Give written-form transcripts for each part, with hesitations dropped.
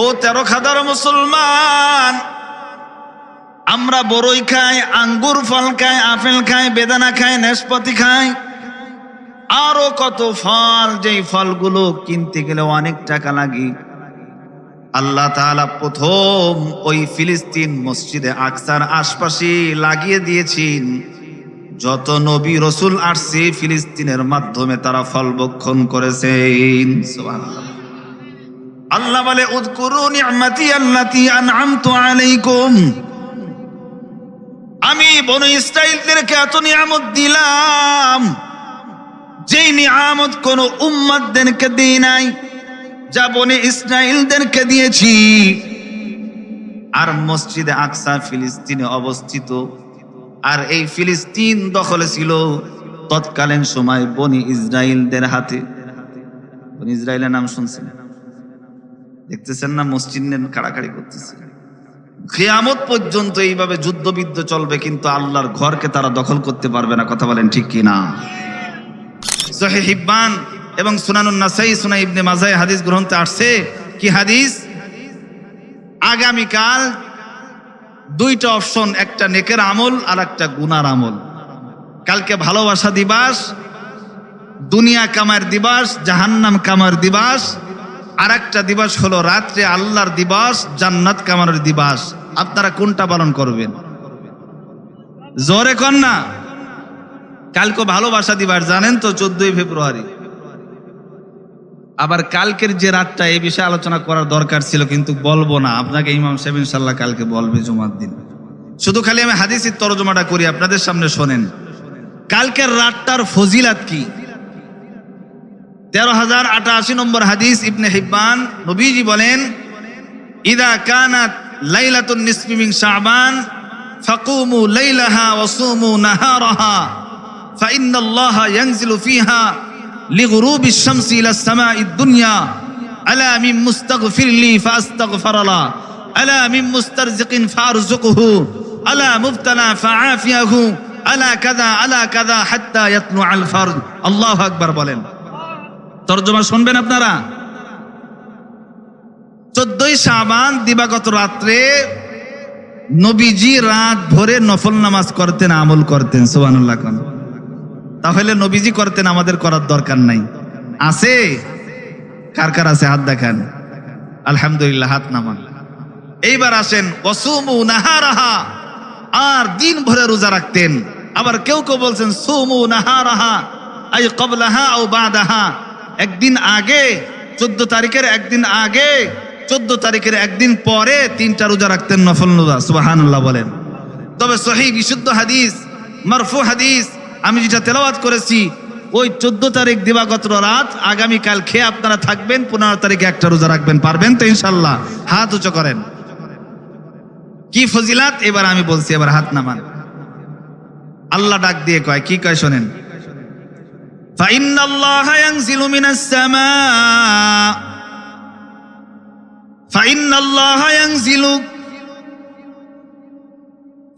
ও 13 খাদার মুসলমান, আমরা বড়ই খাই, আঙ্গুর ফল খাই, আপেল খাই, বেদানা খাই, নাশপাতি খাই, আরো কত ফল, যেই ফলগুলো কিনতে গেলে অনেক টাকা লাগে। আল্লাহ তাআলা প্রথম ওই ফিলিস্তিন মসজিদে আকসার আশপাশে লাগিয়ে দিয়েছেন। যত নবী রসুল আসছে ফিলিস্তিনের মাধ্যমে তারা ফল ভক্ষণ করেছেন। সুবহানাল্লাহ। আল্লাহ বলে উযকুরু নি'মাতি আল্লাতী আন'আমতু আলাইকুম, আমি বনী ইসরাঈলদেরকে এত নিয়ামত দিলাম যেই নিয়ামত কোন উম্মতদেরকে দেই নাই, যা বনী ইসরাঈলদেরকে দিয়েছি। আর মসজিদে আকসা ফিলিস্তিনে অবস্থিত, আর এই ফিলিস্তিন দখলে ছিল তৎকালীন সময় বনী ইসরাঈলদের হাতে। বনী ইসরাঈলের নাম শুনছেন? দেখতেছেন না মসজিদ নিয়ে কাড়াকাড়ি করতেছে। কিয়ামত পর্যন্ত এইভাবে যুদ্ধবিদ্ধ চলবে, কিন্তু আল্লাহর ঘরকে তারা দখল করতে পারবে না। কথা বলেন ঠিক কি না? সহিহ ইবনে এবং সুনানুন নাসাই, সুনান ইবনে মাজাহ হাদিস গ্রন্থে আসছে কি হাদিস? আগামীকাল দুইটা অপশন, একটা নেকের আমল আর একটা গুনার আমল। কালকে ভালোবাসা দিবস, দুনিয়া কামার দিবস, জাহান্নাম কামার দিবস। আর একটা দিবস হলো রাত্রে আল্লাহর দিবস, জান্নাত কামানোর দিবস। আপনারা কোনটা পালন করবেন? জোরে কন না। কালকে ভালোবাসা দিবস, জানেন তো 14 ফেব্রুয়ারি। আবার কালকের যে রাতটা, এই বিষয়ে আলোচনা করার দরকার ছিল, কিন্তু বলবো না। আপনাকে ইমাম সাহেব ইনশাআল্লাহ কালকে বলবে জুমার দিন। শুধু খালি আমি হাদিসের তরজমাটা করি, আপনাদের সামনে শোনেন। কালকের রাতটার ফজিলাত কি? 13088 নম্বর হাদিস, ইবনে হিব্বান। নবীজি বলেন, ইদা কানাত লাইলাতুন নিসফি মিন শাবান ফাকুমু লাইলাহা ওয়া সুমু নাহারাহা ফাইন্নাল্লাহা ইয়ানজিলু ফিহা লিগুরুবিশ শামসি ইলাস সামাঈদ দুনিয়া আলা মিন মুস্তাগফির লি ফাআস্তাগফিরুল্লাহ আলা মিন মুস্তারজিকিন ফারযুকুহু আলা মুবতালা ফাআফিয়াহু আলা কাযা হাত্তা ইয়াতলু আল ফারজ। আল্লাহু আকবার বলেন। তরজমা শুনবেন আপনারা। 14 শাবান দিবাগত রাত্রে নবীজি রাত ভরে নফল নামাজ করতেন, আমল করতেন। সুবহানাল্লাহ। তাহলে নবীজি করতেন, আমাদের করার দরকার নাই। আছে? কার কার আছে হাত দেখান। আলহামদুলিল্লাহ, হাত নামান। এইবার আসেন, ওয়াসুমু নাহারাহা, আর দিন ভরে রোজা রাখতেন। আবার কেউ কেউ বলছেন সুমু নাহারাহা আই ক্বাবলাহা আও বাদাহা, একদিন আগে 14 তারিখের একদিন আগে, 14 তারিখের একদিন পরে 3টা রোজা রাখতেন, নফল রোজা। সুবহানাল্লাহ বলেন। তবে সহিহ বিশুদ্ধ হাদিস, মারফু হাদিস আমি যেটা তেলাওয়াত করেছি, ওই 14 তারিখ দিবাগত রাত আগামীকাল খেয়ে আপনারা থাকবেন, 15 তারিখে একটা রোজা রাখবেন। পারবেন তো ইনশাআল্লাহ? হাত উঁচু করেন। কি ফজিলাত এবার আমি বলছি, এবার হাত নামান। আল্লাহ ডাক দিয়ে কয়, কি কয় শোনেন। ফাইন্নাল্লাহা ইয়ানজিলু মিনাস সামাআ ফাইন্নাল্লাহা ইয়ানজিলু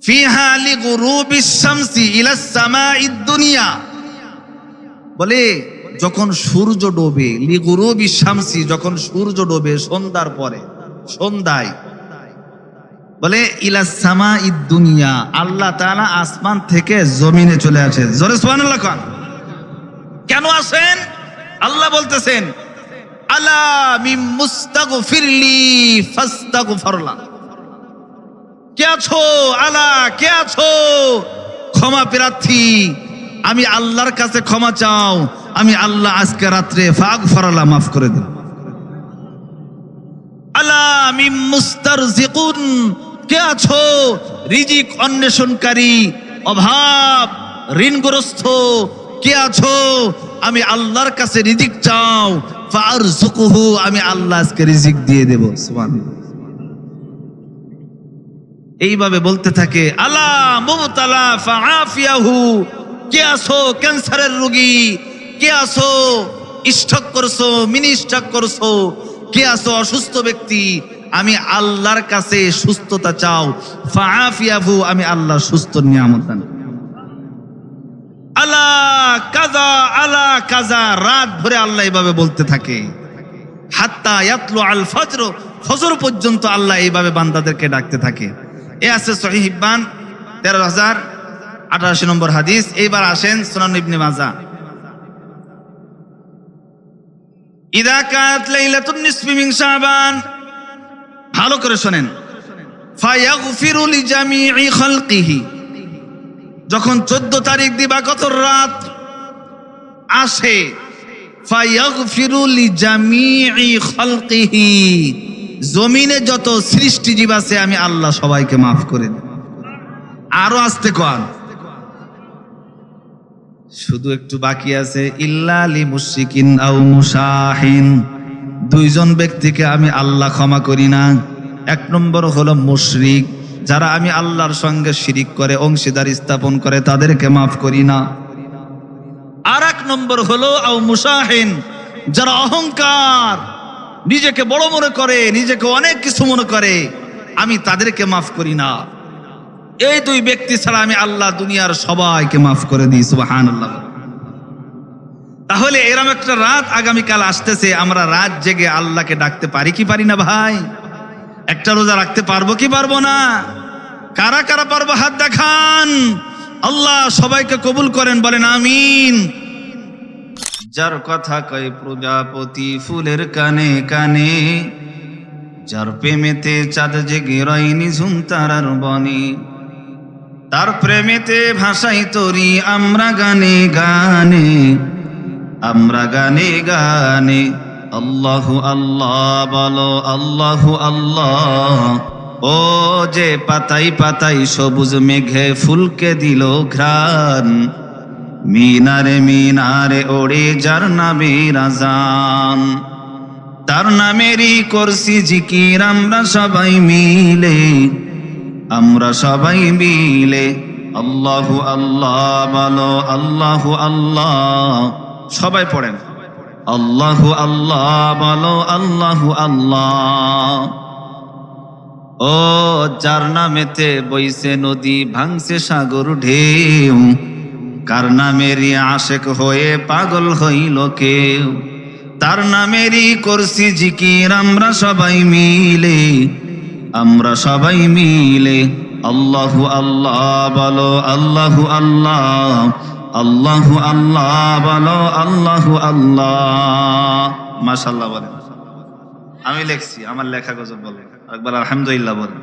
ফিহা লিগুরুবিশ শামসি ইলাস সামাঈদ দুনিয়া। বলে যখন সূর্য ডোবে, লিগুরুবিশ শামসি, যখন সূর্য ডোবে সন্ধ্যার পরে, সন্ধ্যায়, বলে ইলাস সামাঈদ দুনিয়া, আল্লাহ তাআলা আসমান থেকে জমিনে চলে আসে। জোরে সুবহানাল্লাহ কোন। কেন আসেন? আল্লাহ বলতেছেন, আলা মিন মুস্তাগফিরলি ফাস্তাগফিরুল্লাহ। কে আছো? আলা, কে আছো? ক্ষমা প্রার্থী, আমি আল্লাহর কাছে ক্ষমা চাও, আমি আল্লাহ আজকে রাত্রে ফাগফিরুল্লাহ, মাফ করে দেব। আলা মিন মুস্তারজিকুন, কে আছো? রিজিক অন্বেষণকারী, অভাব ঋণগ্রস্ত, কে আছো? আমি আল্লাহর কাছে রিজিক চাও, ফারযুকুহু, আমি আল্লাহ আজকে রিজিক দিয়ে দেব। সুবহানাল্লাহ। এইভাবে বলতে থাকে। আলা মুবতালা ফাআফিয়াহু, কে আছো ক্যান্সারের রোগী? কে আছো স্ট্রোক করছো, মিনি স্ট্রোক করছো? কে আছো অসুস্থ ব্যক্তি? আমি আল্লাহর কাছে সুস্থতা চাও, ফাআফিয়াহু, আমি আল্লাহ সুস্থ নিয়ামত দান। আলা কাযা আলা কাযা, রাত ভরে আল্লাহ এইভাবে বলতে থাকে। হাত্তা ইয়াতলু আল ফজর, ফজর পর্যন্ত আল্লাহ এইভাবে বান্দাদেরকে ডাকতে থাকে। এ আছে সহিহ ইবনান 13088 নম্বর হাদিস। এইবার আসেন সুনান ইবনে মাজাহ। ইদা কাত লাইলাতুন নিসফি মিন শাবান, ভালো করে শোনেন, ফায়াগফিরু লিজামিই খালকিহি, যখন 14 তারিখ দিবাগত রাত আসে, ফায়াগফিরু লিজামিই খালকিহি, জমিনে যত সৃষ্টিজীব আছে আমি আল্লাহ সবাইকে মাফ করে দিই। আরো আস্তে কোন, শুধু একটু বাকি আছে, ইল্লা লি মুশরিকিন আও মুশাহিন, দুইজন ব্যক্তিকে আমি আল্লাহ ক্ষমা করি না। এক নম্বর হলো মুশরিক, যারা আমি আল্লাহর সঙ্গে শিরিক করে অংশীদার স্থাপন করে তাদেরকে মাফ করি না। আর এক নম্বর হলো আও মুশাহিন, যারা অহংকার, নিজেকে বড় মনে করে, নিজেকে অনেক কিছু মনে করে, আমি তাদেরকে মাফ করি না। এই দুই ব্যক্তি ছাড়া আমি আল্লাহ দুনিয়ার সবাইকে মাফ করে দিই। সুবহানাল্লাহ। তাহলে এরকম একটা রাত আগামীকাল আসতেছে, আমরা রাত জেগে আল্লাহকে ডাকতে পারি কি পারি না ভাই? একটা রোজা রাখতে পারবো কি পারবো না? কারা কারা পারবো হাত দেখান। আল্লাহ সবাইকে কবুল করেন, বলেন আমিন। যার কথা কয় প্রজাপতি ফুলের কানে কানে, যার প্রেমেতে চাঁদ জেগে রয়নি ঝুম তারার বনে, তার প্রেমেতে ভাষাই তরি আমরা গানে গানে, আমরা গানে গানে। আল্লাহু আল্লাহ বলো, আল্লাহু আল্লাহ। ও যে পাতাই পাতাই সবুজ মেঘে ফুলকে দিল ঘ্রাণ, মিনারে মিনারে ওড়ে যার নামের আযান, তার নামেরই করছি জিকির আমরা সবাই মিলে, আমরা সবাই মিলে। আল্লাহু আল্লাহ বলো, আল্লাহু আল্লাহ। সবাই পড়েন, আল্লাহু আল্লাহ বলো, আল্লাহু আল্লাহ। ও যার নামেতে বইছে নদী, ভাঙছে সাগর ঢেউ, কার নামেরই আশেক হয়ে পাগল হইল কেউ, তার নামেরই করছি জিকির আমরা সবাই মিলে, আমরা সবাই মিলে। আল্লাহু আল্লাহ বলো, আল্লাহু আল্লাহ। আল্লাহু আল্লাহ বলো, আল্লাহু আল্লাহ। মাশাআল্লাহ বলেন। আমি লিখছি, আমার লেখা গজব বলেন, একবার আলহামদুলিল্লাহ বলেন।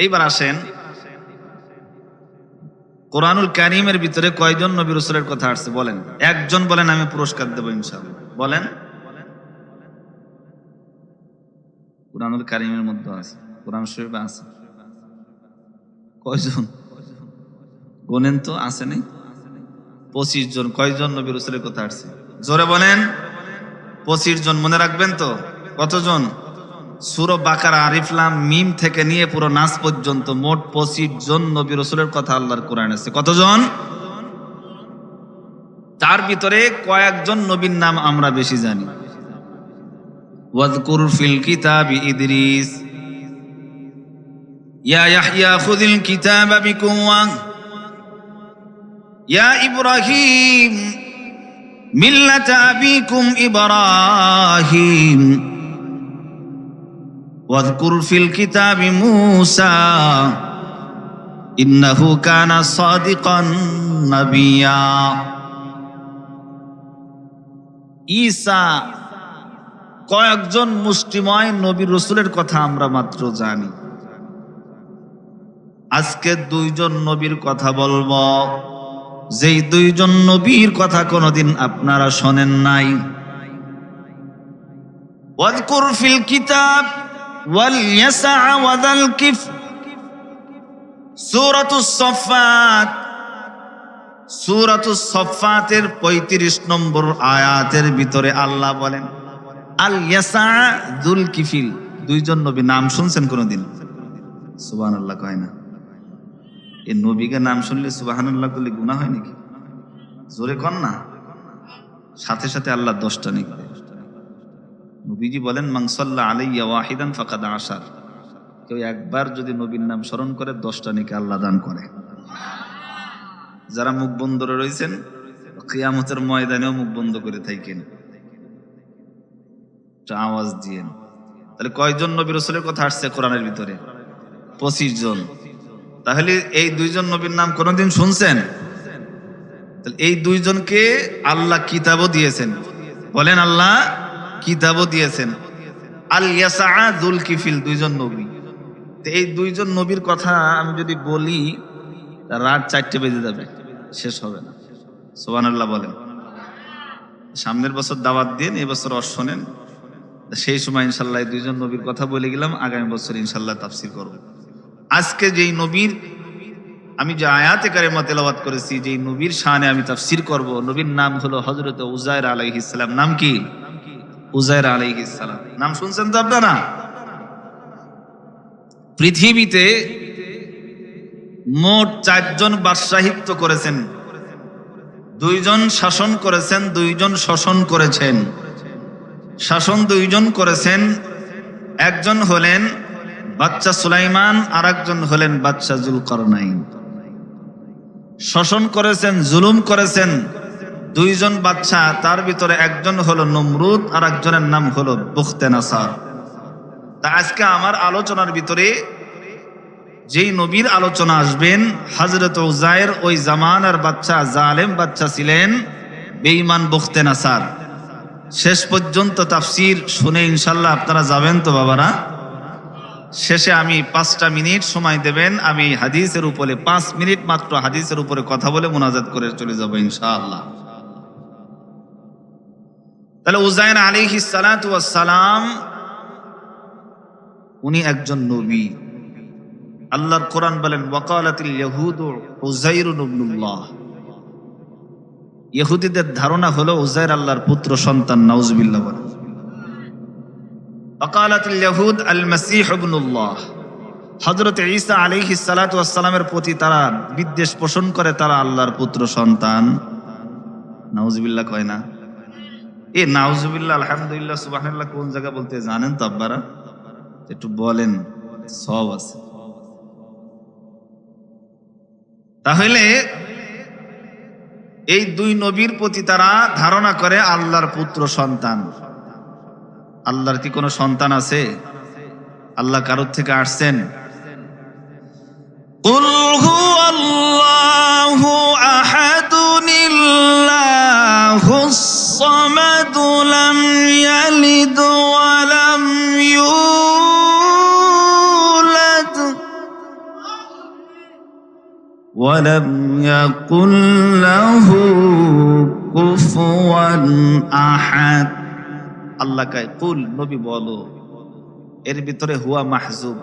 এইবার আসেন, কোরআনুল কারীমের ভিতরে কয়জন নবী রাসূলের কথা আসছে বলেন? একজন বলেন, আমি পুরস্কার দেব ইনশাআল্লাহ। বলেন। কোরআনুল কারীমের মধ্যে আছে, কোরআন শরীফে আছে কয়জন? গোনেন তো, আছে নাই? 25 জন। কয়জন নবী রাসূলের কথা আসছে? জোরে বলেন। 25 জন। মনে রাখবেন তো কতজন? সূরা বাকারা আলিফ লাম মিম থেকে নিয়ে পুরো নাস পর্যন্ত মোট 25 জন নবী রাসূলের কথা আল্লাহর কোরআনে আছে। কতজন? তার ভিতরে কয়েকজন নবীর নাম আমরা বেশি জানি। ওয়াযকুর ফিল কিতাবি ইদ্রিস, ইয়া ইয়াহইয়া খুযিল কিতাবা বিকুওয়া, ইয়া ইব্রাহিম মিল্লাতা আবিকুম ইব্রাহিম, ওয়াযকুর ফিল কিতাবি মূসা ইন্নাহু কানা সাদিকান নাবিয়্যা। ঈসা, কয়েকজন মুষ্টিময় নবী রাসূলের কথা আমরা মাত্র জানি। আজকে 2 জন নবীর কথা বলবো, যেই 2 জন নবীর কথা কোনদিন আপনারা শোনেন নাই। ওয়াযকুর ফিল কিতাব ওয়াল ইয়াসা ওয়াদাল কিফ, সূরাতুস সাফফাত। সূরাতুস সাফফাতের 35 নম্বর আয়াতের ভিতরে আল্লাহ বলেন আল ইয়াসা যুল কিফিল। 2 জন নবী নাম শুনছেন কোনদিন? সুবহানাল্লাহ কয় না? এই নবীকে নাম শুনলে সুবহানাল্লাহ করলে গুনাহ হয় নাকি? জোরে কন না। সাথে সাথে আল্লাহ 10টা নেকি দেয়। নবীজি বলেন মান সাল্লা আলাইয়া ওয়াহিদান ফাকাদ আশার, কেউ একবার যদি নবীর নাম স্মরণ করে 10টা নেকি আল্লাহ দান করে। যারা মুখ বন্ধ রয়েছেন কিয়ামতের ময়দানেও মুখ বন্ধ করে থাকেন। একটা আওয়াজ দিয়েন। তাহলে কয়জন নবী রাসূলের কথা আসছে কোরআনের ভিতরে? 25 জন। তাহলে এই 2 জন নবীর নাম কোনদিন শুনছেন? তাহলে এই 2 জনকে আল্লাহ কিতাবও দিয়েছেন। বলেন আল্লাহ কিতাবও দিয়েছেন। আল ইয়াসা যুলকিফিল 2 জন নবী। তো এই 2 জন নবীর কথা আমি যদি বলি রাত 4টে বেজে যাবে, শেষ হবে না। সুবহানাল্লাহ বলেন। সামনের বছর দাওয়াত দিন, এই বছর শোনেন, সেই সময় ইনশাল্লাহ 2 জন নবীর কথা বলে গেলাম, আগামী বছর ইনশাল্লাহ তাফসীর করব। আজকে যেই নবীর আমি যে আয়াতে কারিমা তেলাওয়াত করেছি, যেই নবীর শানে আমি তাফসীর করব, নবীর নাম হলো হযরত উযায়ের আলাইহিস সালাম। নাম কি? উযায়ের আলাইহিস সালাম। নাম শুনছেন তো আপনারা? পৃথিবীতে মোট 4 জন বাদশাহিত্ব করেছেন, 2 জন শাসন করেছেন, 2 জন শোষণ করেছেন। শাসন 2 জন করেছেন, একজন হলেন বাদশা সুলাইমান, আর একজন হলেন বাদশা যুলকারনাইন। শোষণ করেছেন, জুলুম করেছেন 2 জন বাদশা, তার ভিতরে একজন হলো নমরুদ আর একজনের নাম হলো বুখতে নাসার। তা আজকে আমার আলোচনার ভিতরে যেই নবীর আলোচনা আসবেন, হযরত উযায়ের ওই জামানার বাদশা, জালেম বাদশা ছিলেন, বেঈমান বুখতে নাসার। শেষ পর্যন্ত তাফসীর শুনে ইনশাল্লাহ আপনারা যাবেন তো বাবারা? শেষে আমি 5টা মিনিট সময় দেবেন, আমি হাদিসের উপরে 5 মিনিট মাত্র হাদিসের উপরে কথা বলে মুনাজাত করে চলে যাব ইনশাআল্লাহ। তাহলে উযায়ের আলাইহিস সালাতু ওয়াস সালাম উনি একজন নবী। আল্লাহর কোরআন বলেন ওয়াকালাতিল ইয়াহুদু উযাইরুন ইবনুল্লাহ। ইহুদীদের ধারণা হলো উযায়ের আল্লাহর পুত্র সন্তান। নাউজুবিল্লাহ বলেন। ওয়াকালাতিল ইয়াহুদ আল মাসীহ ইবনুল্লাহ। হযরত ঈসা আলাইহিস সালাতু ওয়াস সালামের প্রতি তারা বিদ্বেষ পোষণ করে, তারা আল্লাহর পুত্র সন্তান। নাউজুবিল্লাহ কয় না? এই নাউজুবিল্লাহ আলহামদুলিল্লাহ সুবহানাল্লাহ কোন জায়গা বলতে জানেন তো আব্বারা? একটু বলেন, সব আছে। তাহলে এই 2 নবীর প্রতি তারা ধারণা করে আল্লাহর পুত্র সন্তান। আল্লাহর কি কোনো সন্তান আছে? আল্লাহ কারোর থেকে আসছেন? কুল হুয়াল্লাহু আহাদুনিল্লাহুস সামাদু লাম ইয়ালিদ ওয়া লাম ইউলাদ ওয়া লাম ইয়াকুল লাহু কুফুয়ান আহাদ। আল্লাহ কয় কুল, নবী বলো। এর ভিতরে হুয়া মাহজুব,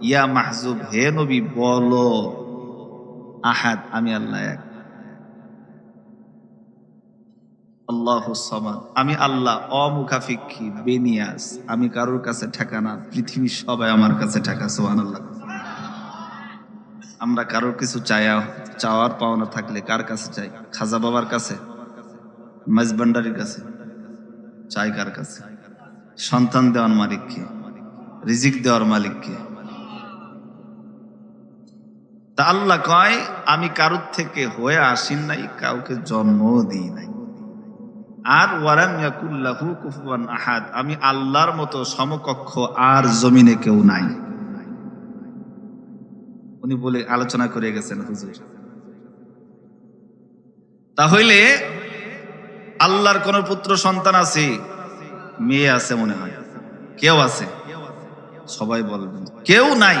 ইয়া মাহজুব, হে নবী বলো আহাদ, আমি আল্লাহ এক। আল্লাহুস সামাদ, আমি আল্লাহ অমুখাফিক্ষী, বেনিয়াস, আমি কারোর কাছে ঠেকা না, পৃথিবীর সবাই আমার কাছে ঠেকা। সুবহানাল্লাহ। আমরা কারোর কিছু চাওয়ার পাওনা থাকলে কার কাছে চাই? খাজা বাবার কাছে, মাইজভান্ডারির কাছে চাই? কার কাছে? সন্তান দেওয়ার মালিক কে? রিজিক দেওয়ার মালিক কে? তা আল্লাহ কয় আমি কারোর থেকে হয়ে আসি নাই, কাউকে জন্ম দিই নাই। আর ওয়ালাম ইয়াকুল লাহু কুফুয়ান আহাদ, আমি আল্লাহর মতো সমকক্ষ আর জমিনে কেউ নাই। উনি বলে আলোচনা করে গেছেন হুজুর। তাহলে আল্লাহর কোন পুত্র সন্তান আছে? মেয়ে আছে মনে হয়। কেউ আছে? সবাই বলবেন কেউ নাই।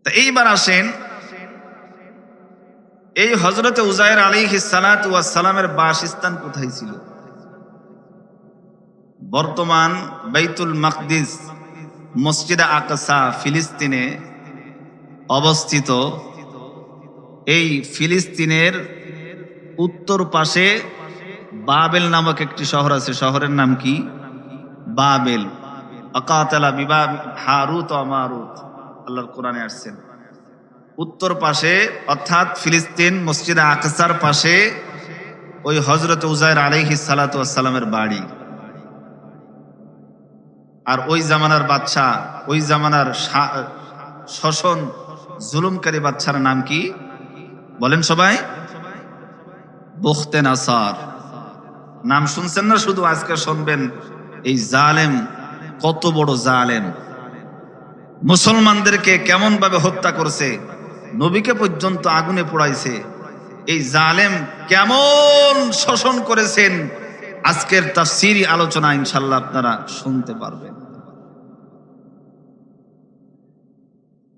তা এইবার আসেন, এই হযরতে উযায়ের আলাইহিস সালাতু ওয়াস সালামের বাসস্থান কোথায় ছিল? বর্তমান বাইতুল মাকদিস, মসজিদে আকসা ফিলিস্তিনে অবস্থিত। এই ফিলিস্তিনের উত্তর পাশে বাবেল নামক একটি শহর আছে। শহরের নাম কি? বাবেল। আকাতালা বিবা হারুত ওয়া মারুত, আল্লাহর কোরআনে আসছেন। উত্তর পাশে অর্থাৎ ফিলিস্তিন মসজিদে আকসার পাশে ওই হযরত উযায়ের আলাইহিস সালাতু ওয়াস সালামের বাড়ি। আর ওই জামানার বাদশা, ওই জামানার শোষণ জুলুমকারী বাদশার নাম কি বলেন সবাই? বুখতে নাসার। নাম শুনছেন না, শুধু আজকে শুনবেন। এই জালেম কত বড় জালেম, মুসলমানদেরকে কেমন ভাবে হত্যা করছে, নবীকে পর্যন্ত আগুনে পোড়াইছে। এই জালেম কেমন শোষণ করেছেন, আজকের তাফসীরি আলোচনা ইনশাআল্লাহ আপনারা শুনতে পারবেন।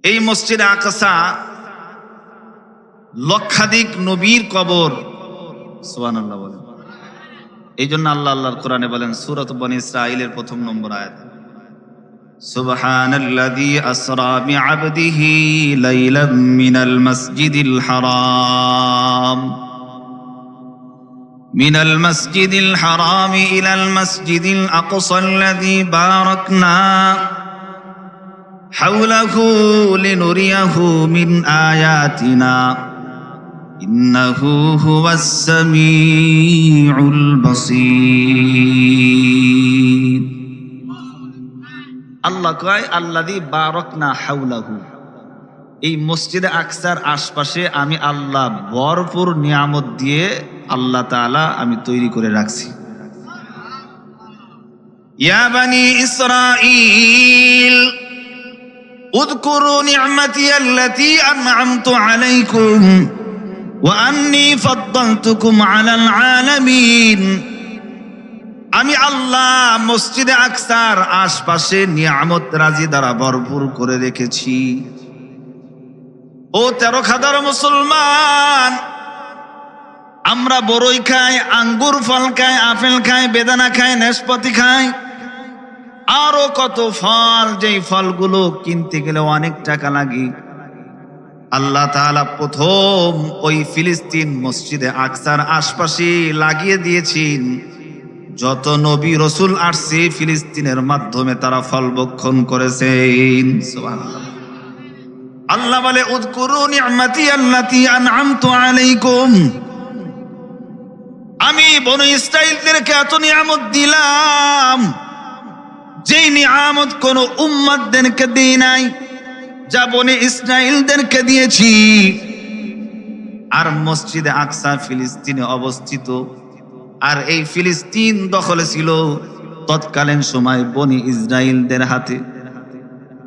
এই মসজিদে আকসা লক্ষাধিক নবীর কবর, সুবহানাল্লাহ বলেন। এই জন্য আল্লাহর কোরআনে বলেন সূরাত বনী ইসরাঈলের 1 নম্বর আয়াত, সুবহানাল্লাযী আসরা বিআবদিহি লাইলাম মিনাল মাসজিদিল হারাম ইলাল মাসজিদিল আকসাল্লাযী বারাকনা হাওলাহু লিনুরিয়াহু মিন আয়াতিনা ইন্নাহু হুয়াস সামিউল বাসীর। আল্লাহ কয় আল্লাযী বারাকনা হাওলাহু, এই মসজিদে আকসার আশপাশে আমি আল্লাহ ভরপুর নিয়ামত দিয়ে আল্লাহ তাআলা আমি তৈরি করে রাখছি। ইয়া বানি ইসরাঈল উযকুরু নি'মাতি আল্লাতী আন'আমতু আলাইকুম ওয়া আন্নী ফাদ্দালতুকুম আলাল আলামিন। আমি আল্লাহ মসজিদে আকসার আশপাশে নিয়ামত রাজি দ্বারা ভরপুর করে রেখেছি। ও 13,000 মুসলমান, আমরা বড়ই খাই, আঙ্গুর ফল খাই, আপেল খাই, বেদানা খাই, নাশপাতি খাই, আরো কত ফল, যেই ফলগুলো কিনতে গেলে অনেক টাকা লাগে। আল্লাহ তাআলা প্রথম ওই ফিলিস্তিন মসজিদে আকসার আশপাশে লাগিয়ে দিয়েছেন। যত নবী রাসূল আসছে ফিলিস্তিনের মাধ্যমে তারা ফল ভক্ষণ করেছেন। সুবহানাল্লাহ। আল্লাহ বলে উযকুরু নি'মাতি আল্লাতী আন'আমতু আলাইকুম, আমি বনি ইসরাঈলদেরকে এত নিয়ামত দিলাম যেই নিয়ামত কোন উম্মতদেরকে দেই নাই, যা বনি ইসরাঈলদেরকে দিয়েছি। আর মসজিদে আকসা ফিলিস্তিনে অবস্থিত, আর এই ফিলিস্তিন দখলে ছিল তৎকালীন সময় বনি ইসরাঈলদের হাতে।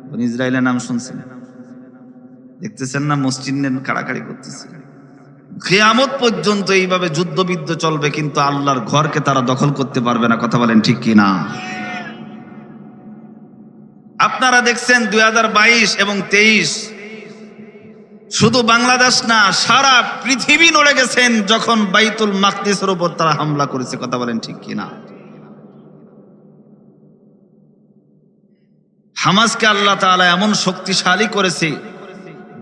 বনি ইসরাঈলের নাম শুনছেন, দেখতেছেন না মসজিদ নিয়ে কাড়াকাড়ি করতেছে। কিয়ামত পর্যন্ত এইভাবে যুদ্ধবিদ্ধ চলবে, কিন্তু আল্লাহর ঘরকে তারা দখল করতে পারবে না। কথা বলেন ঠিক কি না? আপনারা দেখছেন 2022 এবং 23, শুধু বাংলাদেশ না সারা পৃথিবী নড়ে গেছেন যখন বাইতুল মাকদিসের উপর তারা হামলা করেছে। কথা বলেন ঠিক কি না? হামাসকে আল্লাহ তাআলা এমন শক্তিশালী করেছে,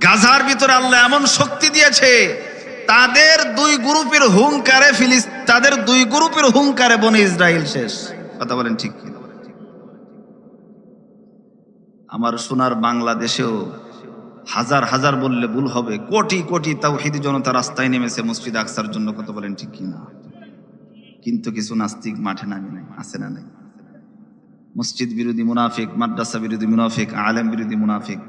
গাজার ভিতরে আল্লাহ এমন শক্তি দিয়েছে, তাদের দুই গ্রুপের হুঙ্কারে বনি ইসরাইল শেষ। কথা বলেন ঠিক কি? আমার সোনার বাংলাদেশেও হাজার হাজার বললে ভুল হবে, কোটি কোটি তাওহীদি জনতা রাস্তায় নেমেছে মসজিদ আকসার জন্য। কথা বলেন ঠিক কি না? কিন্তু কিছু নাস্তিক মাঠে নামে নাই, আছে না নাই? মসজিদ বিরোধী মুনাফিক, মাদ্রাসা বিরোধী মুনাফিক, আলেম বিরোধী মুনাফিক,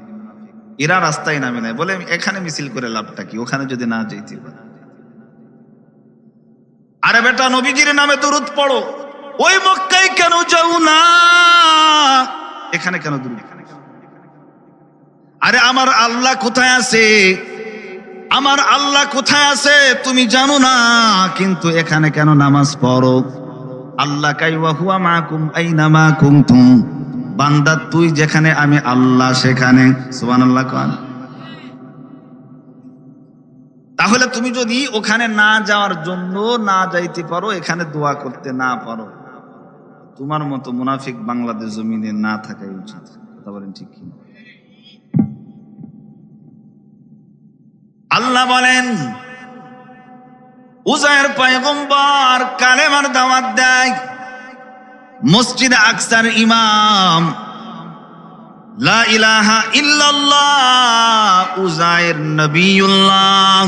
এরা রাস্তায় নামে নাই। বলে এখানে মিছিল করে লাভটা কি, ওখানে যদি না যেতে পারে। আরে বেটা, নবীজির নামে দরুদ পড়ো, ওই মক্কায় কেন যাও না, এখানে কেন দরুদ? আরে আমার আল্লাহ কোথায় আছে, আমার আল্লাহ কোথায় আছে তুমি জানো না, কিন্তু এখানে কেন নামাজ পড়ো? আল্লাহ কাই ওয়া হুয়া মাকুম আইনামা কুনতুম, বান্দা তুই যেখানে আমি আল্লাহ সেখানে। সুবহানাল্লাহ কোন। তাহলে তুমি যদি ওখানে না যাওয়ার জন্য না যাইতে পারো, এখানে দোয়া করতে না পারো, তোমার মতো মুনাফিক বাংলাদেশ জমিনে না থাকাই উচিত। কথা বলেন ঠিক কি? আল্লাহ বলেন উজায়ের পয়গম্বর কালেমার দাওয়াত দেয়, মসজিদ আকসার ইমাম লা ইলাহা ইল্লাল্লাহ উজায়ের নবিয়ুল্লাহ,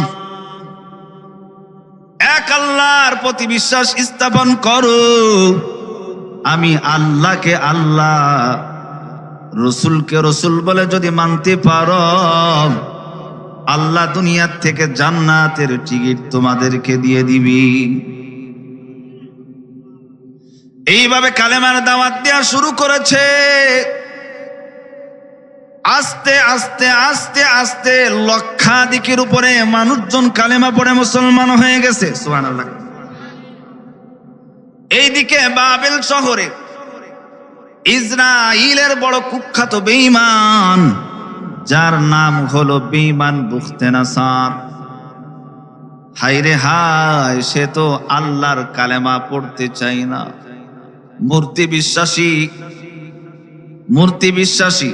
এক আল্লাহর প্রতি বিশ্বাস স্থাপন করো, আমি আল্লাহকে আল্লাহ, রসুলকে রসুল বলে যদি মানতে পারো, আল্লাহ দুনিয়ার থেকে জান্নাতের টিকিট তোমাদেরকে দিয়ে দিবি। এইভাবে কালেমার দাওয়াত দেওয়া শুরু করেছে। আস্তে আস্তে আস্তে আস্তে লক্ষাধিকের উপরে মানুষজন কালেমা পড়ে মুসলমান হয়ে গেছে। সুবহানাল্লাহ। এইদিকে বাবেল শহরে ইসরাইলের বড় কুখ্যাত বেঈমান, যার নাম হলো বেঈমান বুখতেনাসার। হায়রে হায়, সে তো আল্লাহর কালেমা পড়তে চায় না। মূর্তি বিশ্বাসী,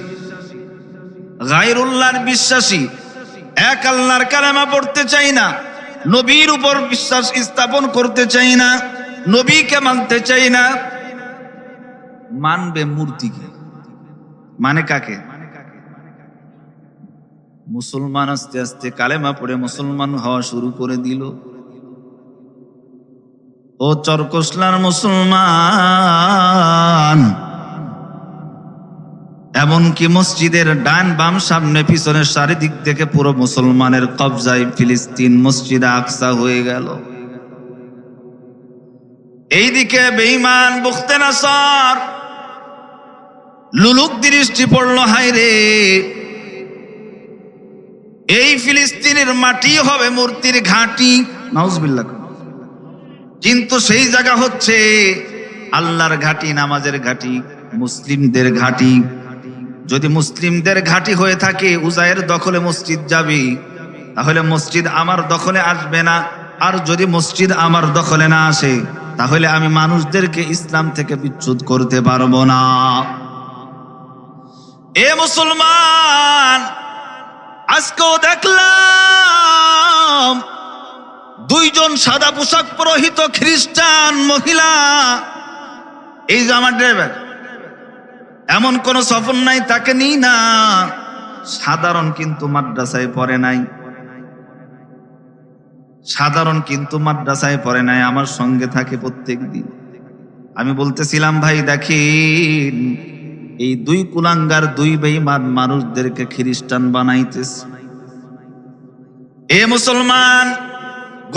গায়রুল্লাহর বিশ্বাসী, এক আল্লাহর কালেমা পড়তে চাই না, নবীর উপর বিশ্বাস স্থাপন করতে চাই না, নবীকে মানতে চাই না। মানবে মূর্তিকে, মানে কাকে? মুসলমান আস্তে আস্তে কালেমা পড়ে মুসলমান হওয়া শুরু করে দিল। ও চরকসলার মুসলমান, এমনকি মসজিদের ডান বাম সামনে পিছনের চারিদিক থেকে পুরো মুসলমানের কবজায় ফিলিস্তিন মসজিদে আকসা হয়ে গেল। এইদিকে বেঈমান বুখতেনাসার লুলুক দৃষ্টি পড়ল, হায়রে, এই ফিলিস্তিনের মাটি হবে মূর্তির ঘাঁটি। নাউজুবিল্লাহ। কিন্তু সেই জায়গা হচ্ছে আল্লাহর ঘাঁটি, নামাজের ঘাঁটি, মুসলিমদের ঘাঁটি। যদি মুসলিমদের ঘাঁটি হয়ে থাকে, উজায়ের দখলে মসজিদ যাবে, তাহলে মসজিদ আমার দখলে আসবে না। আর যদি মসজিদ আমার দখলে না আসে, তাহলে আমি মানুষদেরকে ইসলাম থেকে বিচ্যুত করতে পারবো না। এ মুসলমান, আজকেও দেখলাম দুইজন সাদা পোশাক পরিহিত খ্রিস্টান মহিলা, এই যে আমার ড্রাইভার, এমন কোন সফর নাই তাকে নিই না। সাধারণ কিন্তু মাদ্রাসায় পড়ে নাই, আমার সঙ্গে থাকে প্রত্যেক দিন। আমি বলতেছিলাম, ভাই দেখেন, এই দুই কুলাঙ্গার, দুই বেঈমান মানুষদেরকে খ্রিস্টান বানাইতেছে। এ মুসলমান,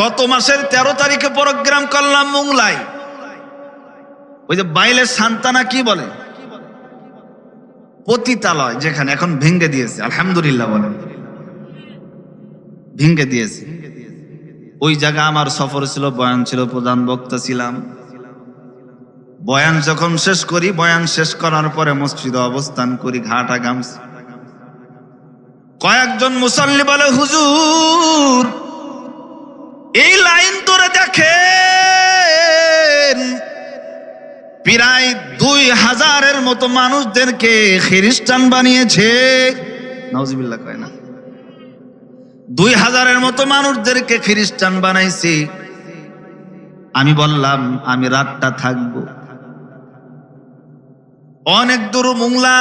গত মাসের 13 তারিখে প্রোগ্রাম করলাম মোংলায়। ওই যে বাইলের সান্তানা কি বলে, পতিতালয়, যেখানে এখন ভেঙে দিয়েছে, আলহামদুলিল্লাহ বলেন, ভেঙে দিয়েছে। ওই জায়গা আমার সফর ছিল, বয়ান ছিল, প্রধান বক্তা ছিলাম। বয়ান যখন শেষ করি, বয়ান শেষ করার পরে মসজিদে অবস্থান করি, ঘাটা গামছি। কয়েকজন মুসাল্লি বলে, হুজুর, এই লাইন ধরে দেখেন, প্রায় 2000-এর মতো মানুষদেরকে খ্রিস্টান বানিয়েছে। নাউজুবিল্লাহ কয় না, 2000-এর মতো মানুষদেরকে খ্রিস্টান বানাইছে। আমি বললাম, আমি রাতটা থাকবো। অনেক দূর মোংলা,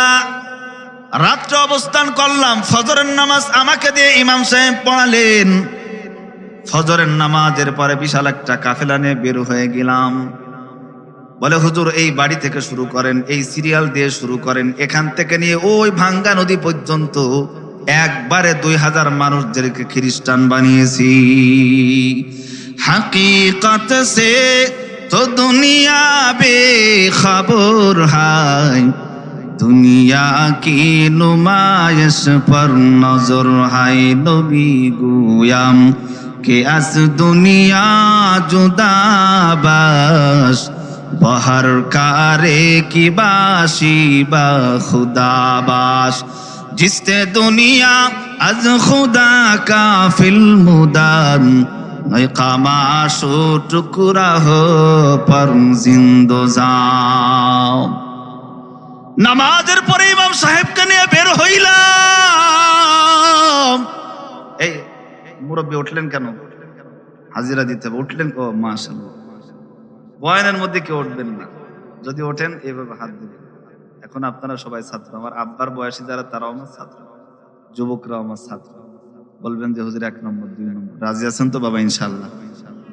রাত্রে অবস্থান করলাম। ফজরের নামাজ আমাকে দিয়ে ইমাম সাহেব পড়ালেন। ফজরের নামাজের পরে বিশাল একটা কাফেলা নিয়ে বের হয়ে গেলাম। বলে, হুজুর, এই বাড়ি থেকে শুরু করেন, এই সিরিয়াল দিয়ে শুরু করেন, এখান থেকে নিয়ে ওই ভাঙ্গা নদী পর্যন্ত একবারে 2000 মানুষদেরকে খ্রিস্টান বানিয়েছি। হাকিকত সে তো দুনিয়া বেখবর হায়, দুনিয়া কি নুমায়শ পর নজর হায়। নবী গুয়াম কে আস দুনিয়া জুদাবাস, বহর কারে কি বাসি বা খুদাবাস। जिससे दुनिया अज खुदा का फिल्मुदान, कामाशो टुकड़ा हो पर जिंदोजाम। নামাজের পরে ইমাম সাহেবকে নিয়ে বের হইলাম। এই মুরব্বী উঠলেন কেন? হাজিরা দিতে হবে। উঠলেন? ও মাশাআল্লাহ। বয়ানের মধ্যে কেউ উঠবেন না, যদি ওঠেন এইভাবে হাত দিবেন। এখন আপনারা সবাই ছাত্র, আমার আব্বার বয়সী যারা, তারাও আমার ছাত্র, যুবকরাও আমার ছাত্র। বলবেন যে হুজুর 1 নম্বর 2 নম্বর, রাজি আছেন তো বাবা? ইনশাআল্লাহ।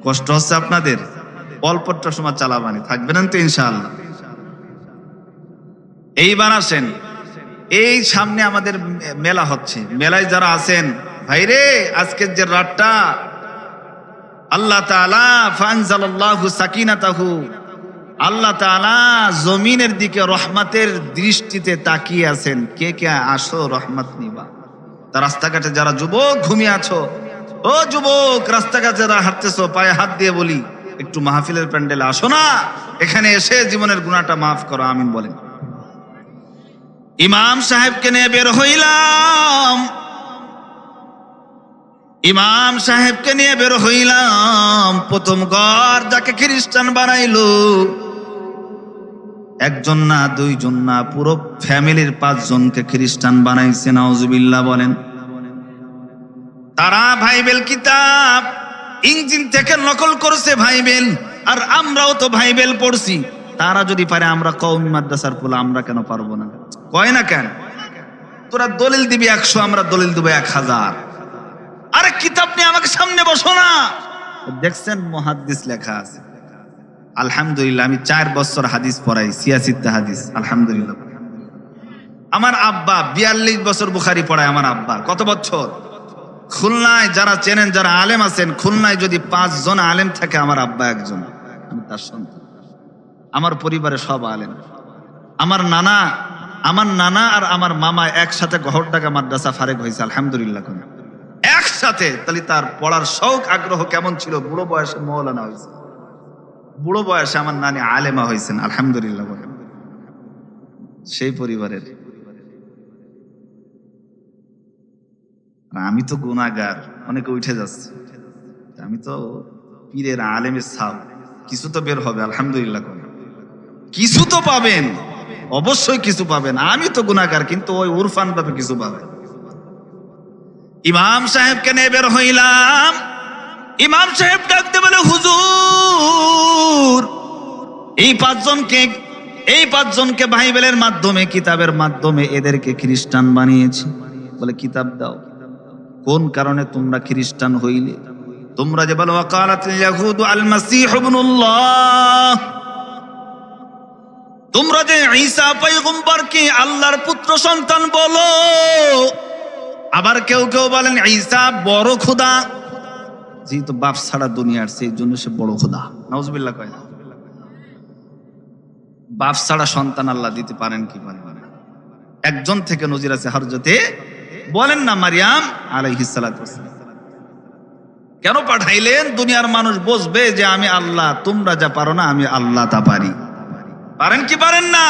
কষ্ট হচ্ছে আপনাদের? অল্পটা সময় চালাবানি, থাকবেন তো ইনশাআল্লাহ। এইবার আসেন, এই সামনে আমাদের মেলা হচ্ছে, মেলায় যারা আছেন, ভাইরে, আজকের যে রাতটা আল্লাহ তাআলা ফানজালাল্লাহু সাকিনাতাহু আল্লাহ তাআলা জমিনের দিকে রহমতের দৃষ্টিতে তাকিয়ে আছেন, কে কে আসো রহমত নিবা। তা রাস্তাঘাটে যারা যুবক ঘুমিয়ে আছো, ও যুবক রাস্তাঘাটে যারা হাঁটতেছো, পায়ে হাত দিয়ে বলি একটু মাহফিলের প্যান্ডেলে আসো না, এখানে এসে জীবনের গুনাহটা মাফ করো, আমিন বলেন। ইমাম সাহেবকে নিয়ে বের হইলাম, ইমাম সাহেবকে নিয়ে বের হইলাম। প্রথম ঘর যাকে খ্রিস্টান বানাইলো, একজন না দুইজন না, পুরো ফ্যামিলির 5 জনকে খ্রিস্টান বানাইছে, নাউজুবিল্লাহ বলেন। তারা বাইবেল কিতাব ইঞ্জিন থেকে নকল করেছে বাইবেল, আর আমরাও তো বাইবেল পড়ছি। তারা যদি পারে আমরা কওমি মাদ্রাসার পোলা, আমরা কেন পারবো না? কয় না কেন? তোরা দলিল দিবি 100, আমরা দলিল দেবো 1000। আরে কিতাব নিয়ে আমাকে সামনে বসো না। দেখছেন মুহাদ্দিস লেখা আছে, আলহামদুলিল্লাহ আমি 4 বছর হাদিস পড়াই, 86টা হাদিস, আলহামদুলিল্লাহ। আমার আব্বা 42 বছর বুখারী পড়ায়। আমার আব্বা কত বছর? খুলনায় যারা চেনেন, যারা আলেম আছেন, খুলনায় যদি 5 জন আলেম থাকে, আমার আব্বা একজন, আমি তার সন্তান। আমার পরিবারে সব আলেম। আমার নানা আর আমার মামা একসাথে গহরডাঙ্গা মাদ্রাসা ফারেক হয়েছে, আলহামদুলিল্লাহ একসাথে। তাহলে তার পড়ার শৌক আগ্রহ কেমন ছিল? বুড়ো বয়সে মৌলানা হয়েছে, বুড়ো বয়সে আমার নানি আলেমা হয়েছেন, আলহামদুলিল্লাহ বলেন। সেই পরিবারের। আমি তো গুনাহগার, অনেকে উঠে যাচ্ছে, আমি তো পীরের আলেমের ছাপ, কিছু তো বের হবে, আলহামদুলিল্লাহ। কিছু তো পাবেন, অবশ্যই কিছু পাবেন। আমি তো গুনাহগার, কিন্তু ওই উরফান ভাবে কিছু পাবেন। ইমাম সাহেবকে নিয়ে বের হইলাম। ইমাম সাহেব ডাকতে বলে, হুজুর এই 5 জনকে বাইবেলের মাধ্যমে, কিতাবের মাধ্যমে এদেরকে খ্রিস্টান বানিয়েছি। বলে কিতাব দাও, কোন কারণে তোমরা খ্রিস্টান হইলে? তোমরা যে বলো ওয়াকালাতিল ইয়াহুদু আল মাসীহ ইবনুল্লাহ, তোমরা যে ঈসা পয়গম্বরকে আল্লাহর পুত্র সন্তান বলো, আবার কেউ কেউ বলেন ঈসা বড় খোদা, যেহেতু বাপ ছাড়া দুনিয়ার, সেই জন্য সে বড় খোদা। নাউজুবিল্লাহ কয় না? বাপ ছাড়া সন্তান আল্লাহ দিতে পারেন কি পারেন না? একজন থেকে নজির আছে, হযরতে বলেন না মারিয়াম আলাইহিস সালাতু ওয়াসসালাম। কেন পাঠাইলেন? দুনিয়ার মানুষ বুঝবে যে আমি আল্লাহ, তোমরা যা পারো না আমি আল্লাহ তা পারি। পারেন কি পারেন না?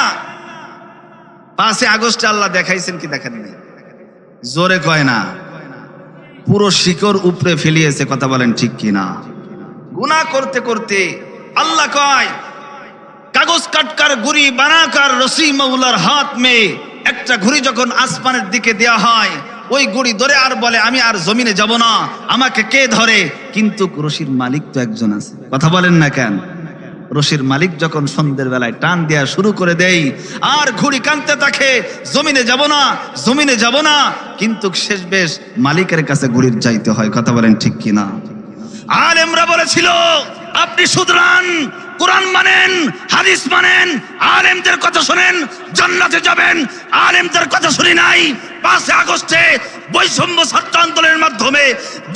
5 আগস্টে আল্লাহ দেখাইছেন কি দেখেন নাই? জোরে কয় না? পুরো শিকড় উপরে ফেলিয়েছে, কথা বলেন ঠিক কি না? গুনাহ করতে করতে আল্লাহ কয়, কাগজ কাটকার ঘুড়ি বানাকার রসি মৌলার হাত মে। একটা ঘুড়ি যখন আসমানের দিকে দেয়া হয়, ওই ঘুড়ি ধরে আর বলে আমি আর জমিনে যাব না, আমাকে কে ধরে? কিন্তু রশির মালিক তো একজন আছে, কথা বলেন না কেন? রশির মালিক যখন সন্ধ্যের বেলায় টান দেয়া শুরু করে দেয়, আর ঘুড়ি কাঁদতে থাকে, জমিনে যাব না, জমিনে যাব না, কিন্তু শেষ বেশ মালিকের কাছে ঘুড়ির যাইতে হয়, কথা বলেন ঠিক কি না? আলেমরা বলেছিল আপনি শুধরান, কোরআন মানেন, হাদিস মানেন, আলেমদের কথা শুনেন, জান্নাতে যাবেন। আলেমদের কথা শুনি নাই। 5 আগস্টে বৈষম্য ছাত্র আন্দোলনের মাধ্যমে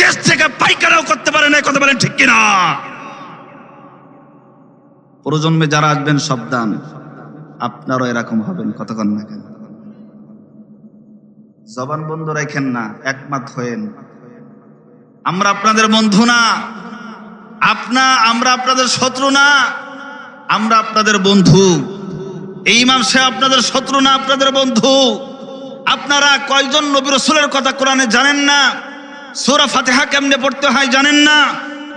দেশ থেকে পাইকারাও করতে পারে না, কথা বলেন ঠিক কিনা? প্রজন্মে যারা আসবেন সাবধান, আপনারও এরকম হবেন, কতক্ষণ না কেন? জবান বন্ধ রাখেন না, একমত হয়েন। আমরা আপনাদের বন্ধু না, আমরা আপনাদের শত্রু না, আমরা আপনাদের বন্ধু। এই ইমাম সাহেব আপনাদের শত্রু না, আপনাদের বন্ধু। আপনারা কয়জন নবী রাসূলের কথা কোরআনে জানেন না? সূরা ফাতিহা কেমনে পড়তে হয় জানেন না?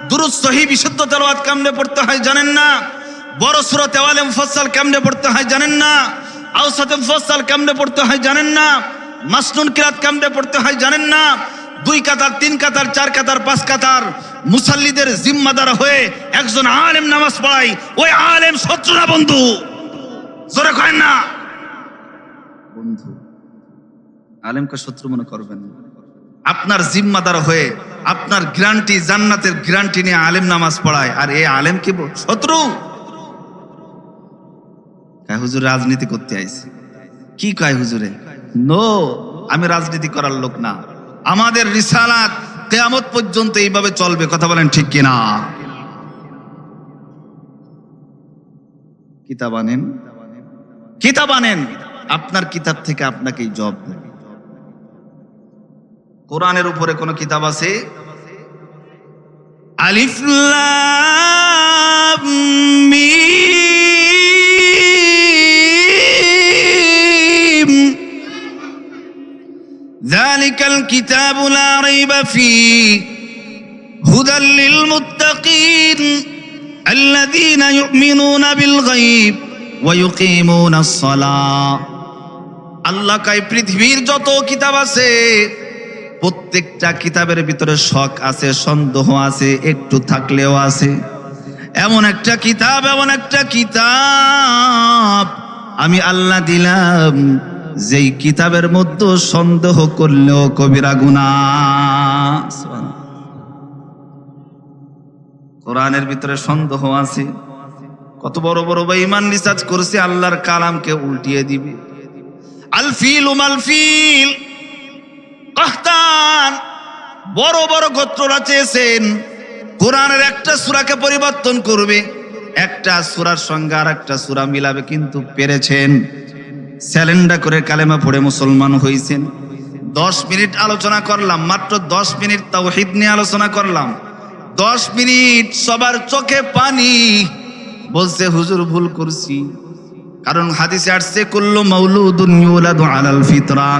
দুরূদ সহিহ বিশুদ্ধ তেলাওয়াত কেমনে পড়তে হয় জানেন না? বড় সূরা তাওয়ালে মুফাসসাল কেমনে পড়তে হয় জানেন না? আওসাতে মুফাসসাল কেমনে পড়তে হয় জানেন না? মাসনুন কিরাত কেমনে পড়তে হয় জানেন না? 2 কাতার, 3 কাতার, 4 কাতার, 5 কাতার মুসাল্লিদের জিম্মাদার হয়ে একজন আলেম নামাজ পড়ায়। ওই আলেম শত্রু না বন্ধু? জোরে করেন না। বন্ধু, আলেমকে শত্রু মনে করবেন না। আপনার জিম্মাদার হয়ে আপনার গ্যারান্টি, জান্নাতের গ্যারান্টি নিয়ে আলেম নামাজ পড়ায়, আর এই আলেম কি শত্রু? কয় হুজুর রাজনীতি করতে আইছে। কি কয় হুজুরে? নো, আমি রাজনীতি করার লোক না। আমাদের রিসালাত কিয়ামত পর্যন্ত এইভাবে চলবে, কথা বলেন ঠিক কিনা? কিতাব আনেন, কিতাব আনেন, আপনার কিতাব থেকে আপনাকেই জবাব দেবে। কোরআনের উপরে কোন কিতাব আছে? আলিফ লাম মিম যালিকাল কিতাবু লা রাইবা ফীহি হুদাল লিল মুত্তাকিন আল্লাযীনা ইউমিনুনা বিল গায়ব ওয়া ইউকিমুনাস সালাহ। আল্লাহ কয় পৃথিবীর যত কিতাব আছে প্রত্যেকটা কিতাবের ভিতরে শক আছে, সন্দেহ আছে, একটু থাকলেও আছে। এমন একটা কিতাব, এমন একটা কিতাব আমি আল্লাহ দিলাম, যেই কিতাবের মধ্যে সন্দেহ করলেও কবিরা গুনাহ। কোরআনের ভিতরে সন্দেহ আছে। কত বড় বড় বেঈমান রিসার্চ করছে আল্লাহর কালামকে উল্টিয়ে দিবে। আল ফিল উমাল ফিল, কাহতান বড় বড় গোত্ররা চেয়েছেন কোরআনের একটা সূরাকে পরিবর্তন করবে, একটা সূরার সঙ্গে আর একটা সূরা মিলাবে, কিন্তু পেরেছেন। স্যালেন্ডার করে কালেমা পড়ে মুসলমান হয়েছেন। 10 মিনিট আলোচনা করলাম, মাত্র 10 মিনিট তাওহীদ নিয়ে আলোচনা করলাম। 10 মিনিট সবার চোখে পানি, বলছে হুজুর ভুল করছি। কারণ হাদিসে আসছে কুল্লু মাউলুদুন ইউলাদু আলাল ফিতরা,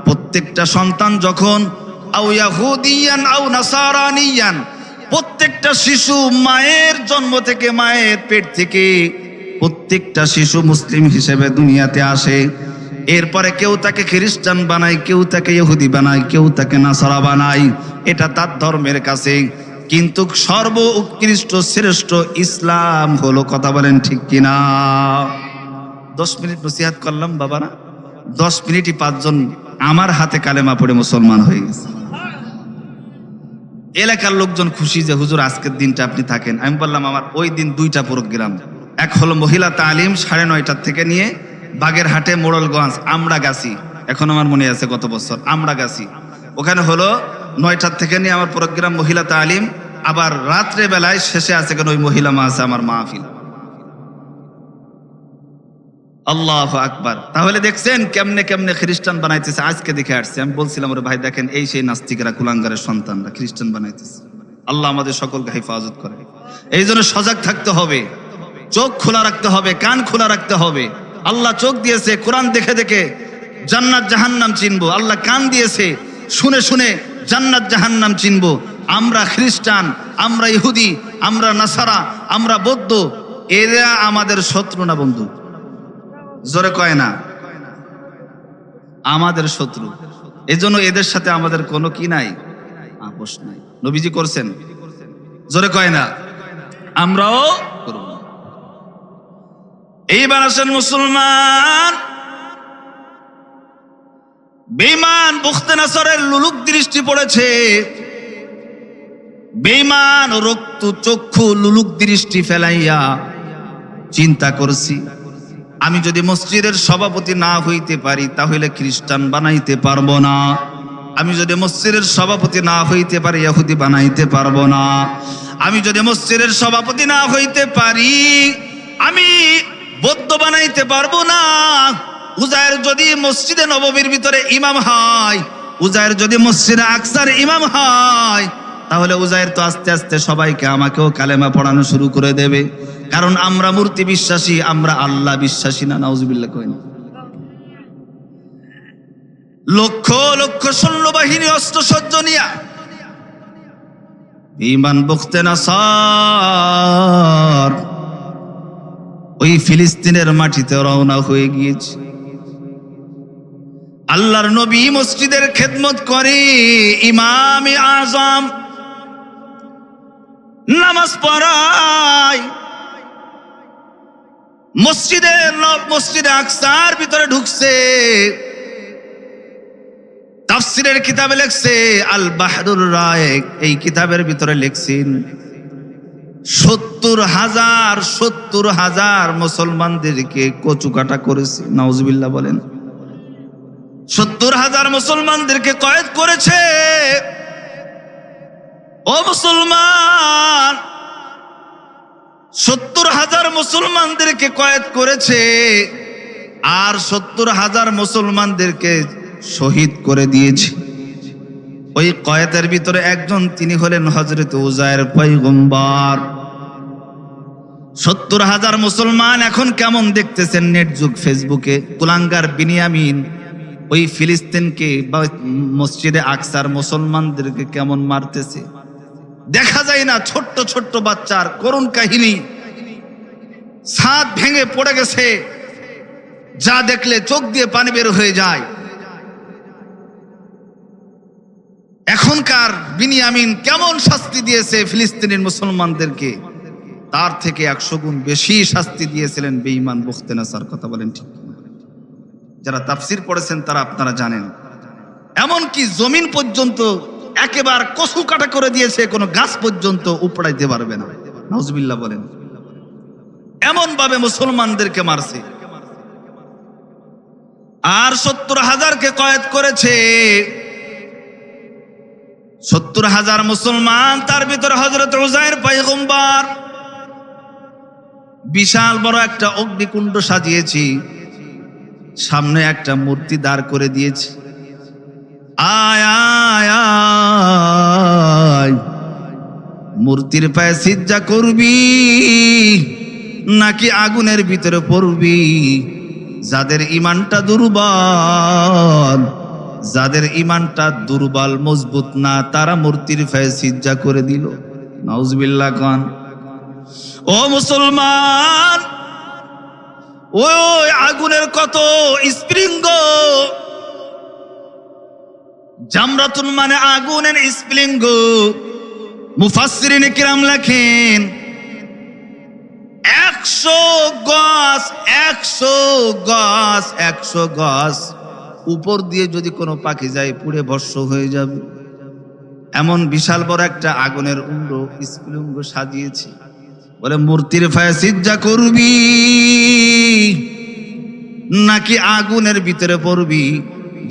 প্রত্যেকটা সন্তান যখন আও ইয়াহুদিয়ান আও নাসারানিয়ান, প্রত্যেকটা শিশু মায়ের জন্ম থেকে, মায়ের পেট থেকে প্রত্যেকটা শিশু মুসলিম হিসেবে দুনিয়াতে আসে। এরপরে কেউ তাকে খ্রিস্টান বানায়, কেউ তাকে ইহুদি বানায়, কেউ তাকে নাসারা বানায়, এটা তার ধর্মের কাছে। কিন্তু সর্ব উৎকৃষ্ট শ্রেষ্ঠ ইসলাম হলো, কথা বলেন ঠিক কিনা? 10 মিনিট নসিহত করলাম বাবারা, 10 মিনিটই 5 জন আমার হাতে কালেমা পড়ে মুসলমান হয়ে গেছে। এলাকার লোকজন খুশি যে হুজুর আজকের দিনটা আপনি থাকেন। আমি বললাম আমার ওই দিন 2টা প্রোগ্রাম, এক হলো মহিলা তালিম 9:30 থেকে নিয়ে বাগেরহাটে মোড়লগঞ্জ আমড়াগাছি, এখন আমার মনে আছে গত বছর আমড়াগাছি, ওখানে হলো 9টা থেকে নিয়ে আমার প্রোগ্রাম মহিলা তালিম। আবার রাত্রে বেলায় শেষে আছে কেন ওই মহিলা মা আছে আমার মাহফিল। আল্লাহু আকবার। তাহলে দেখছেন কেমনে কেমনে খ্রিস্টান বানাইতেছে। আজকে দেখে আসছে, আমি বলছিলাম ওরে ভাই দেখেন এই সেই নাস্তিকরা, কুলাঙ্গারের সন্তানরা খ্রিস্টান বানাইতেছে। আল্লাহ আমাদের সকলকে হেফাজত করে। এই জন্য সজাগ থাকতে হবে, চোখ খোলা রাখতে হবে, কান খোলা রাখতে হবে। আল্লাহ চোখ দিয়েছে কোরআন দেখে দেখে জান্নাত জাহান্নাম চিনবো, আল্লাহ কান দিয়েছে শুনে শুনে জান্নাত জাহান্নাম চিনবো। আমরা খ্রিস্টান, আমরা ইহুদি, আমরা নাসারা, আমরা বৌদ্ধ, এরা আমাদের শত্রু না বন্ধু? জোরে কয় না? আমাদের শত্রু। এজন্য এদের সাথে আমাদের কোনো কি নাই, আপোষ নাই। নবীজি করছেন, জোরে কয় না? আমরাও করব। এইবার আসেন মুসলমান, বেঈমান বুখতে নাসরের লুলুক দৃষ্টি পড়েছে। বেঈমান রক্ত চক্ষু লুলুক দৃষ্টি ফেলাইয়া চিন্তা করছি, আমি যদি মসজিদের সভাপতি না হইতে পারি তাহলে খ্রিস্টান বানাইতে পারবো না। আমি যদি মসজিদের সভাপতি না হইতে পারি ইহুদি বানাইতে পারবো না। আমি যদি মসজিদের সভাপতি না হইতে পারি আমি বৌদ্ধ বানাইতে পারবো না। উজায়ের যদি মসজিদে নববীর ভিতরে ইমাম হয়, উজায়ের যদি মসজিদে আকসার ইমাম হয়, তাহলে উজায়ের তো আস্তে আস্তে সবাইকে আমাকেও কালেমা পড়ানো শুরু করে দেবে। কারণ আমরা মূর্তি বিশ্বাসী, আমরা আল্লাহ বিশ্বাসী না। নাউজুবিল্লাহ কই না? লক্ষ লক্ষ সৈন্যবাহিনী অস্ত্র সজ্জ নিয়া ঈমান বুখতে নাসার ওই ফিলিস্তিনের মাটিতে রওনা হয়ে গিয়েছে। আল্লাহর নবী মসজিদের খেদমত করে, ইমামে আজম নামাজ পড়ায়, মসজিদে আকসার ভিতরে ঢুকছে। তাফসীরের কিতাবে লেখছে, আল বাহরুর রায়েক এই কিতাবের ভিতরে লেখছেন 70,000 মুসলমানদেরকে কচুকাটা করেছে। নাউজুবিল্লাহ বলেন। 70,000 মুসলমানদেরকে কয়েদ করেছে। ও মুসলমান, 70,000 মুসলমানদেরকে কয়েদ করেছে, আর 70,000 মুসলমানদেরকে শহীদ করে দিয়েছে। ওই কয়েদের ভিতরে একজন তিনি হলেন হযরত উজায়ের পয়গম্বর। 70,000 মুসলমান এখন কেমন দেখতেছেন নেট যুগ, ফেসবুকে কুলাঙ্গার বিনিয়ামিন ওই ফিলিস্তিনকে বা মসজিদে আকসার মুসলমানদেরকে কেমন মারতেছে দেখা যায় না। ছোট্ট ছোট্ট বাচ্চার করুণ কাহিনী, ছাদ ভেঙে পড়ে গেছে, যা দেখলে চোখ দিয়ে পানি বের হয়ে যায়। এখনকার বিনিয়ামিন কেমন শাস্তি দিয়েছে ফিলিস্তিনের মুসলমানদেরকে, তার থেকে 100 গুণ বেশি শাস্তি দিয়েছিলেন বেঈমান বুখতেনাসার। কথা বলেন ঠিক? যারা তাফসীর পড়েছেন তারা আপনারা জানেন। এমনকি জমিন পর্যন্ত একেবারে কচু কাটা করে দিয়েছে, কোনো গাছ পর্যন্ত উপড়াইতে পারবে না। নাউজুবিল্লাহ বলেন। এমন ভাবে মুসলমানদেরকে মারছে, আর 70,000কে কয়েদ করেছে। 70,000 মুসলমান, তার ভিতরে হযরত উজায়ের পয়গম্বর। বিশাল বড় একটা অগ্নিকুণ্ড সাজিয়েছি, সামনে একটা মূর্তি দাঁড় করে দিয়েছি। আয় আয় আয়, মূর্তির পায়ে সিজদা করবি নাকি আগুনের ভিতরে পড়বি? যাদের ঈমানটা দুর্বল, যাদের ঈমানটা দুর্বল মজবুত না, তারা মূর্তির পায়ে সিজদা করে দিল। নাউজুবিল্লাহ খান। ও মুসলমান, ওই আগুনের কত স্প্রিঙ্গ, জামরাতুন মানে আগুনের স্প্রিঙ্গ। মুফাসসিরিনে কিরাম লেখেন 100 গজ 100 গজ উপর দিয়ে যদি কোনো পাখি যায় পুড়ে ভস্ম হয়ে যাবে। এমন বিশাল বড় একটা আগুনের উন্ড স্প্রিঙ্গ সাজিয়েছে। বলে মূর্তির পায়ে সিজদা করবি নাকি আগুনের ভিতরে পড়বি?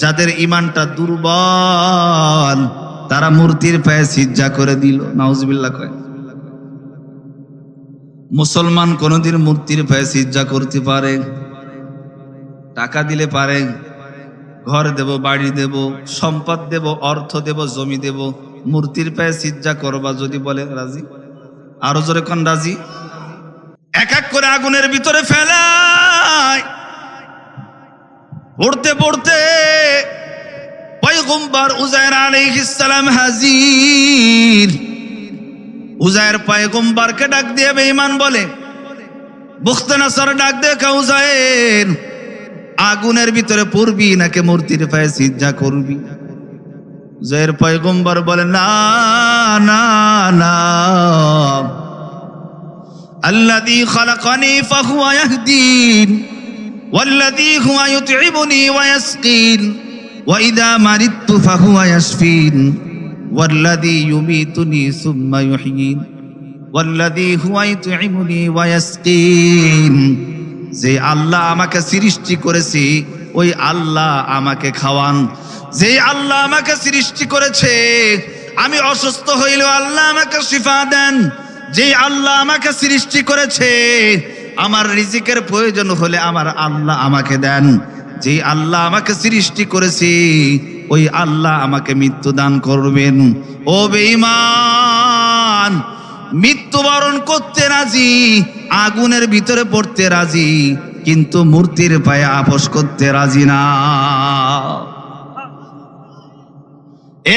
যাদের ঈমানটা দুর্বল তারা মূর্তির পায়ে সিজদা করে দিল। নাউজুবিল্লাহ কয়। মুসলমান কোনদিন মূর্তির পায়ে সিজদা করতে পারে? টাকা দিলে পারে, ঘর দেব, বাড়ি দেব, সম্পদ দেব, অর্থ দেব, জমি দেব, মূর্তির পায়ে সিজদা করবা যদি বলে রাজি? আরো জোরে কোন রাজি? এক এক করে আগুনের ভিতরে ফেলায়। পড়তে পড়তে পয়গম্বর উজায়ের আলাইহিস সালাম হাজির। উজায়ের পয়গম্বরকে ডাক দিয়ে বেঈমান বলে, বুখতেনাসর ডাক দিয়ে, উজায়ের আগুনের ভিতরে পড়বি নাকি মূর্তির পায়ে সিজদা করবি? উজায়ের পয়গম্বর বলে, না না না, আল্লাযী খালাকানি ফাহুয়া ইয়াহদিন ওয়াল্লাযী হুয়া ইউতঈমুনি ওয়া ইয়াসকিন ওয়া ইযা মারিদতু ফাহুয়া ইয়াশফিন ওয়াল্লাযী ইউমীতুনি সুম্মা ইউহয়িন ওয়াল্লাযী হুয়া ইউতঈমুনি ওয়া ইয়াসকিন। যে আল্লাহ আমাকে সৃষ্টি করেছে ওই আল্লাহ আমাকে খাওয়ান। যে আল্লাহ আমাকে সৃষ্টি করেছে, আমি অসুস্থ হইলেও আল্লাহ আমাকে শিফা দেন। যে আল্লাহ আমাকে সৃষ্টি করেছে, আমার রিজিকের প্রয়োজন হলে আমার আল্লাহ আমাকে দেন। যে আল্লাহ আমাকে সৃষ্টি করেছে ওই আল্লাহ আমাকে মৃত্যু দান করবেন। ও বেঈমান, মৃত্যুবরণ করতে রাজি, আগুনের ভিতরে পড়তে রাজি, কিন্তু মূর্তির পায়ে আপোষ করতে রাজি না।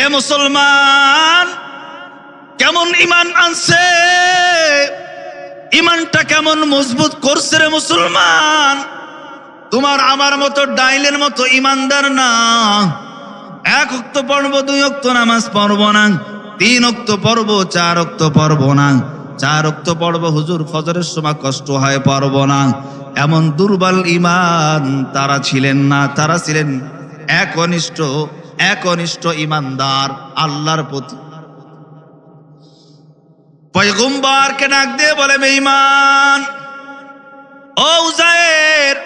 এ মুসলমান, কেমন ঈমান আনছে, ঈমানটা কেমন মজবুত করছে রে মুসলমান। তোমার আমার মতো ডাইলের মতো ঈমানদার না। 1 ওয়াক্ত পড়বো, 2 ওয়াক্ত নামাজ পড়বো না, 3 ওয়াক্ত পড়বো, 4 ওয়াক্ত পড়বো না, 4 ওয়াক্ত পড়বো হুজুর ফজরের সময় কষ্ট হয় পড়বো না, এমন দুর্বল ঈমান তারা ছিলেন না। তারা ছিলেন একনিষ্ঠ ঈমানদার আল্লাহর প্রতি। পয়গম্বরকে ডাক দিয়ে বলে, বেঈমান, ও উজায়ের,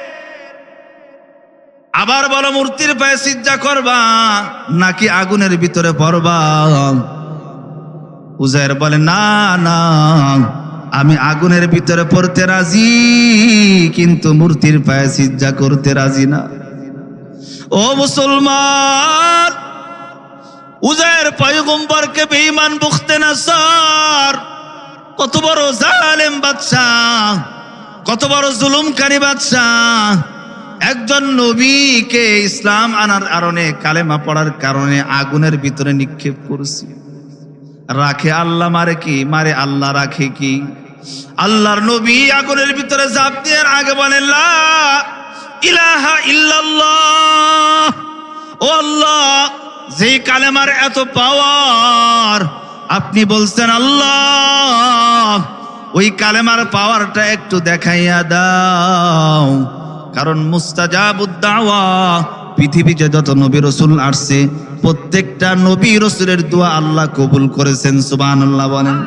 আবার বলো মূর্তির পায়ে সিজদা করবা নাকি আগুনের ভিতরে পড়বা? উজায়ের বলে, না না, আমি আগুনের ভিতরে পড়তে রাজি, কিন্তু মূর্তির পায়ে সিজদা করতে রাজি না। ও মুসলমান, উজায়ের পয়গম্বরকে বেঈমান বুখতে নাসার কত বড় জালেম বাদশাহ, কত বড় জুলুমকারী বাদশাহ। একজন নবীকে ইসলাম আনার কারণে, কালেমা পড়ার কারণে আগুনের ভিতরে নিক্ষেপ করছে। রাখে আল্লাহ, মারে কি? মারে আল্লাহ, রাখে কি? আল্লাহর নবী আগুনের ভিতরে ঝাঁপ দিয়ে আগে বলেন লা ইলাহা ইল্লাল্লাহ। ও আল্লাহ, যেই কালেমার এত পাওয়ার, আপনি বলছেন আল্লাহ, ওই কালেমার পাওয়ারটা একটু দেখাইয়া দাও। কারণ মুস্তাজাবুদ দাওয়া, পৃথিবীতে যত নবী রাসূল আসছে প্রত্যেকটা নবী রাসূলের দোয়া আল্লাহ কবুল করেছেন। সুবহানাল্লাহ বলেন।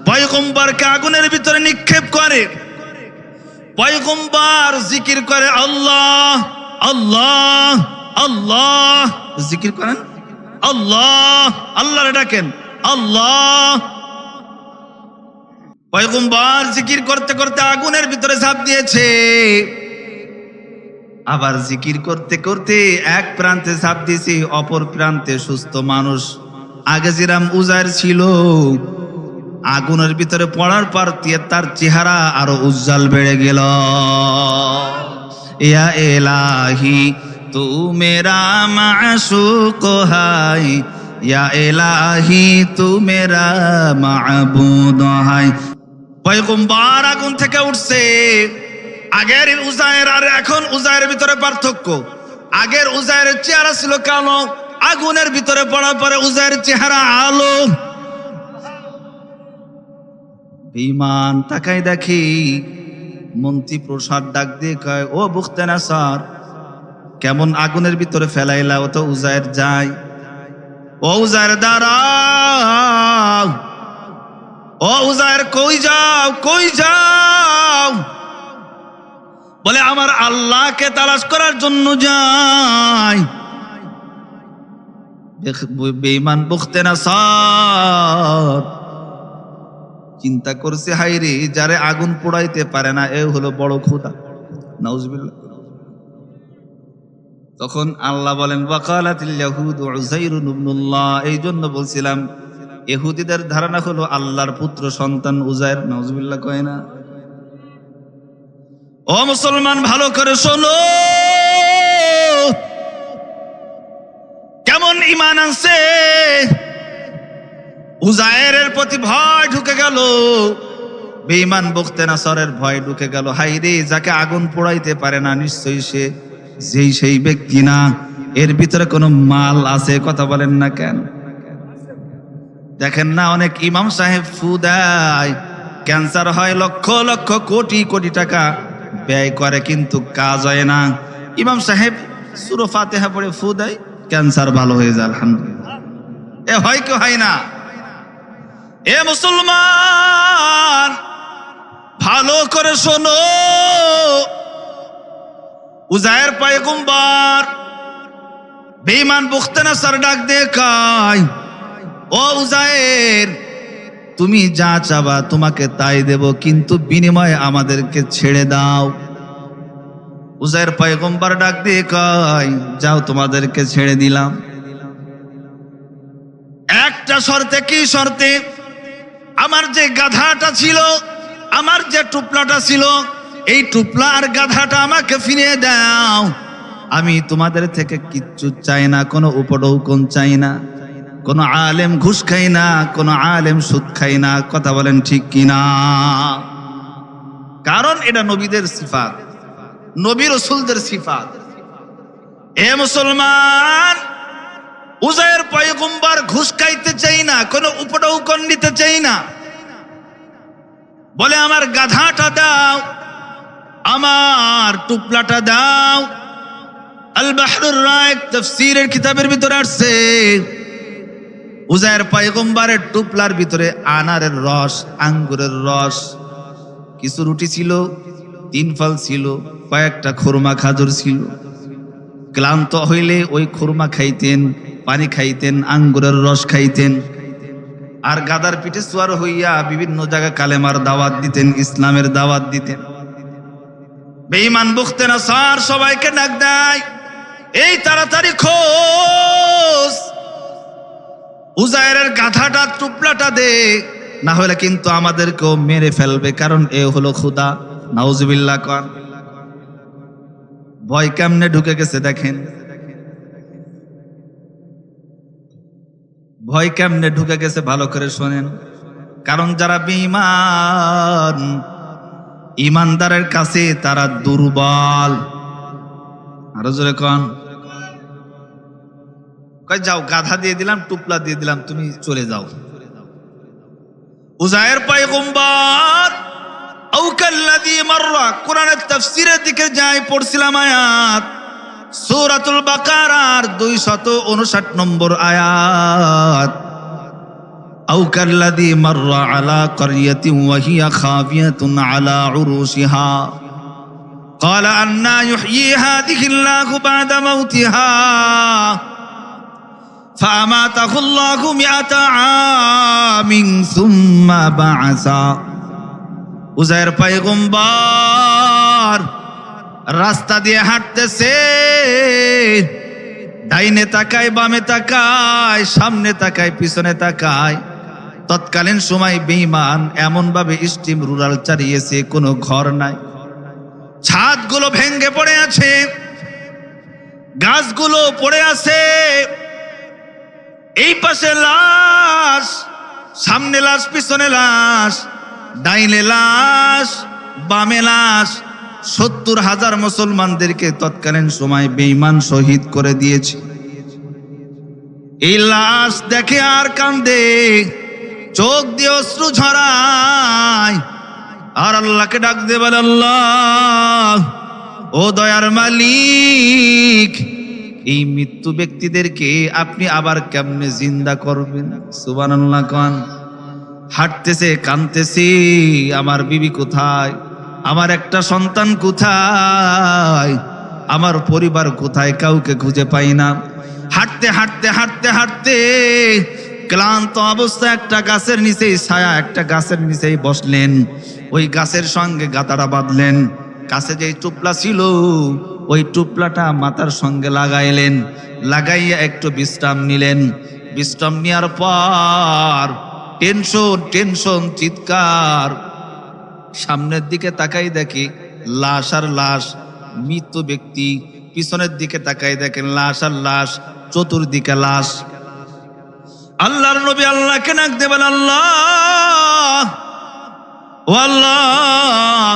পয়গম্বরকে আগুনের ভিতরে নিক্ষেপ করে, পয়গম্বর জিকির করে আল্লাহ আল্লাহ আল্লাহ, জিকির করেন আল্লাহ, আল্লাহরে ডাকেন আল্লাহ। পয়গম্বর জিকির করতে করতে আগুনের ভিতরে ঝাঁপ দিয়েছে। আবার জিকির করতে করতে এক প্রান্তে ঝাঁপ দিয়েছে, অপর প্রান্তে সুস্থ মানুষ আগে যেরাম উজায়ের ছিল, আগুনের ভিতরে পড়ার পর তার চেহারা আরো উজ্জ্বল বেড়ে গেল। ইয়া ইলাহি তু মেরা মাশুক হাই, ইয়া ইলাহি তু মেরা মাবুদ হাই। পয়গম্বর আগুন থেকে উঠছে। আগের উজায়ের আর এখন উজায়ের ভিতরে পার্থক্য। আগের উজায়ের চেহারা ছিল কালো, আগুনের ভিতরে পড়ার পরে উজায়ের চেহারা আলো। বেঈমান তাকাই দেখি, মন্ত্রী প্রসাদ ডাক দিয়ে কয়, ও বুখতে নাসার, কেমন আগুনের ভিতরে ফেলাইলা? ও তো উজায়ের যায়। ও উজায়ের দাঁড়াও, ও উজায়ের কই যাও, কই যাও? বলে আমার আল্লাহকে তালাশ করার জন্য যাই। বেঈমান বুখতে নাসার চিন্তা করছে, হাইরে, যারে আগুন পোড়াইতে পারে না এ হলো বড় খোদা। নাউজুবিল্লাহ। তখন আল্লাহ বলেন ওয়াকালাতিল ইয়াহুদু উযাইরুন ইবনুল্লাহ। এই জন্য বলছিলাম ইহুদিদের ধারণা হলো আল্লাহর পুত্র সন্তান উযাইর। নাউজুবিল্লাহ কয় না? ও মুসলমান, ভালো করে শোনো, কেমন ঈমান আনছে। উজায়েরের প্রতি ভয় ঢুকে গেল, বেঈমান বুখতে নাসারের ভয় ঢুকে গেল। হাইরে, যাকে আগুন পোড়াইতে পারে না নিশ্চয়ই সে সেই ব্যক্তি না, এর ভিতরে কোনো মাল আছে। কথা বলেন না কেন? দেখেন না, অনেক ইমাম সাহেব ফু দেয়, ক্যান্সার হয়, লক্ষ লক্ষ কোটি কোটি টাকা ব্যয় করে, কিন্তু কাজ হয় না। ইমাম সাহেব সূরা ফাতিহা পড়ে ফু দেয়, ক্যান্সার ভালো হয়ে যায়, আলহামদুলিল্লাহ। এ হয় কি হয় না? এ মুসলমান, ভালো করে শোনো, উজায়ের পয়গম্বর বেঈমান বুখতে নাসার ডাক দিয়ে কয়, ও উজায়ের, তুমি যা চাবা তোমাকে তাই দেব, কিন্তু বিনিময়ে আমাদেরকে ছেড়ে দাও। উজায়ের পয়গম্বর ডাক দিয়ে কয়, যাও, তোমাদেরকে ছেড়ে দিলাম, একটা শর্তে। কি শর্তে? আমার যে গাধাটা ছিল, আমার যে টুপলাটা ছিল, এই টুপলা আর গাধাটা আমাকে ফিরিয়ে দাও। আমি তোমাদের থেকে কিচ্ছু চাই না, কোনো উপঢৌকন চাই না, কোনো আলেম ঘুষ খাই না, কোনো আলেম সুদ খাই না। কথা বলেন ঠিক কিনা? কারণ এটা নবীদের সিফাত, নবী রাসূলদের সিফাত। এ মুসলমান, উজায়ের পয়গম্বর ঘুষ খাইতে চাই না, কোনো উপঢৌকন নিতে চাই না। বলে আমার গাধাটা দাও, আমার টুপলাটা দাও। আল বাহরুর রাইক তাফসীরের কিতাবের ভিতরে আসছে, উজায়ের পয়গম্বরের টুপলার ভিতরে আনারের রস, আঙ্গুরের রস, কিছু রুটি ছিল, 3 ফল ছিল, কয়েকটা খুরমা খাজুর ছিল। ক্লান্ত হইলে ওই খুরমা খাইতেন, পানি খাইতেন, আঙ্গুরের রস খাইতেন। আর গাদার পিঠে সোয়ার হইয়া বিভিন্ন জায়গায় কালেমার দাওয়াত দিতেন, ইসলামের দাওয়াত দিতেন। বেঈমান বুখতে নাসার সবাইকে ডাক দেয়, এই তাড়াতাড়ি খোঁজ, উজায়েরের গাধাটা টুপলাটা দে, না হলে কিন্তু আমাদেরকেও মেরে ফেলবে, কারণ এ হলো খোদা। নাউজুবিল্লাহ কর। ভয় কেমনে ঢুকে গেছে দেখেন, ভয় কেমনে ঢুকে গেছে ভালো করে শোনেন। কারণ যারা বেঈমান, ইমানদারের কাছে তারা দুর্বল। আরো জোরে কন। কয় যাও, গাধা দিয়ে দিলাম, টুপলা দিয়ে দিলাম, তুমি চলে যাও। উজায়ের পয়গম্বর আও কাল্লাযী মাররা, কোরআনের তাফসীরের দিকে যাই, পড়ছিলাম আয়াত সূরাতুল বাকারার 259 নম্বর আয়াত। আও কাল্লাযী মাররা আলা ক্বরিয়াতিন ওয়া হিয়া খাফিয়াতুন আলা উরুশিহা قال أنى يحيي هذه الله بعد موتها فأماته الله 100 عام ثم بعثا। উজায়ের পয়গম্বর রাস্তা দিয়ে হাঁটতেছে, ডাইনে তাকায়, বামে তাকায়, সামনে তাকায়, পিছনে তাকায়। তৎকালীন সময় বেঈমান এমন ভাবে স্টিম রুরাল চালিয়েছে, কোনো ঘর নাই, ছাদগুলো ভেঙে পড়ে আছে, গাছগুলো পড়ে আছে, এই পাশে লাশ, সামনে লাশ, পিছনে লাশ, ডাইনে লাশ, বামে লাশ। 70,000 মুসলমানদেরকে তৎকালীন সময় বেঈমান শহীদ করে দিয়েছে। এই লাশ দেখে আর কান্দে, চোখ দিয়ে অশ্রু ঝরায়, আর আল্লাহকে ডাক দিয়ে বলে, আল্লাহ ও দয়ার মালিক, এই মৃত্যু ব্যক্তিদেরকে আপনি আবার কেমনে জিন্দা করবেন? সুবহানাল্লাহ কোন। হাঁটতেছে, কাঁদতেছে, আমার বিবি কোথায়, আমার একটা সন্তান কোথায়, আমার পরিবার কোথায়, কাউকে খুঁজে পাই না। হাঁটতে হাঁটতে হাঁটতে হাঁটতে ক্লান্ত অবস্থায় একটা গাছের নিচেই ছায়া, একটা গাছের নিচেই বসলেন। ওই গাছের সঙ্গে গাতাটা বাঁধলেন, কাছে যেই টুপলা ছিল ওই টুপলাটা মাথার সঙ্গে লাগাইলেন, লাগাইয়া একটু বিশ্রাম নিলেন। বিশ্রাম নেওয়ার পর টেনশন টেনশন চিৎকার, সামনের দিকে তাকাই দেখি লাশ আর লাশ, মৃত ব্যক্তি। পিছনের দিকে তাকাই দেখেন লাশ আর লাশ, চতুর্দিকে লাশ। আল্লাহর নবী আল্লাহকে ডাক দেবেন, আল্লাহ ও আল্লাহ,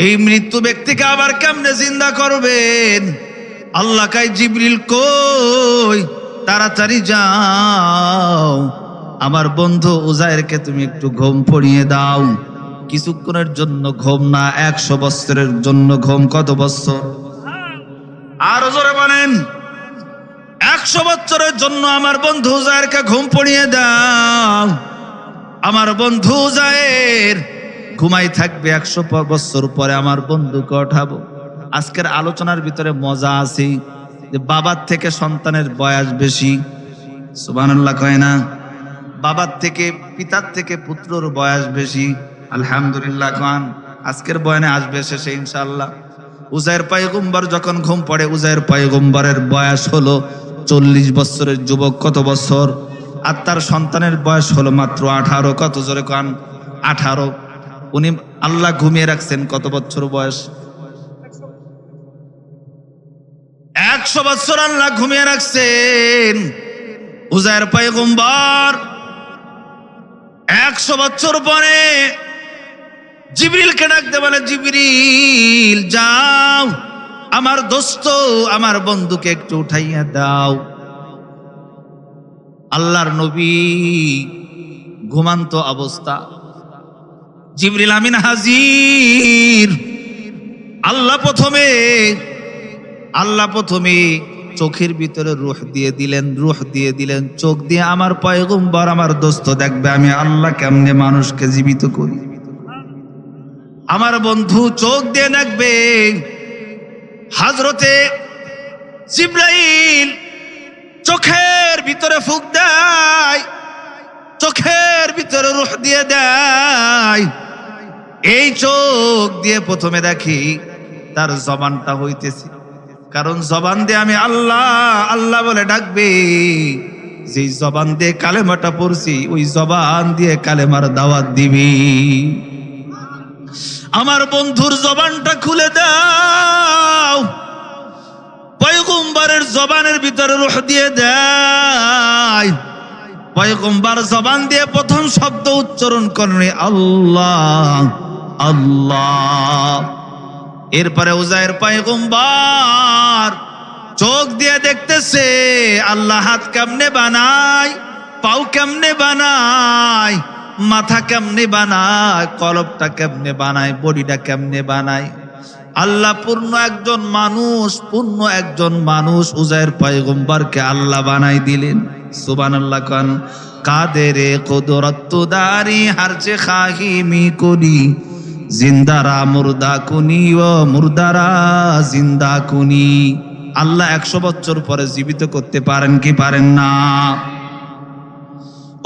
এই মৃত্যু ব্যক্তিকে আবার কেমনে জিন্দা করবেন? আল্লাহ কয়, জিবরিল কই, তাড়াতাড়ি যাও, আমার বন্ধু উজায়েরকে তুমি একটু ঘুম পড়িয়ে দাও। কিছুক্ষণের জন্য ঘুম না, 100 বছরের জন্য ঘুম। কত বছর? আরো জোরে বলেন। 100 বছরের জন্য আমার বন্ধু উজায়েরকে ঘুম পড়িয়ে দাও। আমার বন্ধু উজায়ের ঘুমাই থাকবে, 100 বছর পরে আমার বন্ধুকে ওঠাবো। আজকের আলোচনার ভিতরে মজা আছে যে বাবার থেকে সন্তানের বয়স বেশি। সুবহানাল্লাহ কয় না? বাবার থেকে, পিতার থেকে পুত্রর বয়স বেশি। আলহামদুলিল্লাহ খান। আজকের বয়ানে আসবে শেষে ইনশাআল্লাহ। উজায়ের পয়গম্বর যখন ঘুম পড়ে, উজায়ের পয়গম্বরের বয়স হলো 40 বছরের যুবক। কত বছর? আর তার সন্তানের বয়স হলো মাত্র 18। কত জোরে কান? 18। উনি আল্লাহ ঘুমিয়ে রাখছেন কত বছর বয়স? 100 বছর আল্লাহ ঘুমিয়ে রাখছেন। উজায়ের পয়গম্বর 100 বছর পরে জিবরিলকে ডাকতে বলে, জিবরিল যাও, আমার দোস্ত, আমার বন্ধুকে একটু উঠাইয়া দাও। আল্লাহর নবী ঘুমান্ত অবস্থা, জিবরিল আমিন হাজির। আল্লাহ প্রথমে চোখের ভিতরে রূহ দিয়ে দিলেন, চোখ দিয়ে আমার পয়গম্বর, আমার দোস্ত দেখবে আমি আল্লাহ কেমনে মানুষকে জীবিত করি। আমার বন্ধু চোখ দিয়ে দেখবে। হযরতে জিবরাইল চোখের ভিতরে ফুঁক দেয়, চোখের ভিতরে রূহ দিয়ে দেয়। এই চোখ দিয়ে প্রথমে দেখি তার জবানটা হইতেছে, কারণ জবান দিয়ে আমি আল্লাহ আল্লাহ বলে ডাকবে। যেই জবান দিয়ে কালেমাটা পড়ছি ওই জবান দিয়ে কালেমার দাওয়াত দিবি। আমার বন্ধুর জবানটা খুলে দাও, পয়গম্বরের জবানের ভিতরে রূহ দিয়ে দেয়। পয়গম্বর জবান দিয়ে প্রথম শব্দ উচ্চারণ করে আল্লাহ আল্লাহ। এরপরে উজায়ের পয়গম্বর চোখ দিয়ে দেখতেছে আল্লাহ হাত কেমনে বানায়, পাও কেমনে বানায়, মাথা কেমনে বানায়, কলবটা কেমনে বানায়, বডিটা কেমনে বানায়। আল্লাহ পূর্ণ একজন মানুষ, পূর্ণ একজন মানুষ উজায়ের পয়গম্বরকে আল্লাহ বানাই দিলেন। সুবহানাল্লাহ কান। কাদেরে কুদরত দারি হারচে খাহিমি করি, জিন্দারা মুর্দা কুনি ও মুর্দারা জিন্দা কুনি। আল্লাহ 100 বছর পরে জীবিত করতে পারেন কি পারেন না?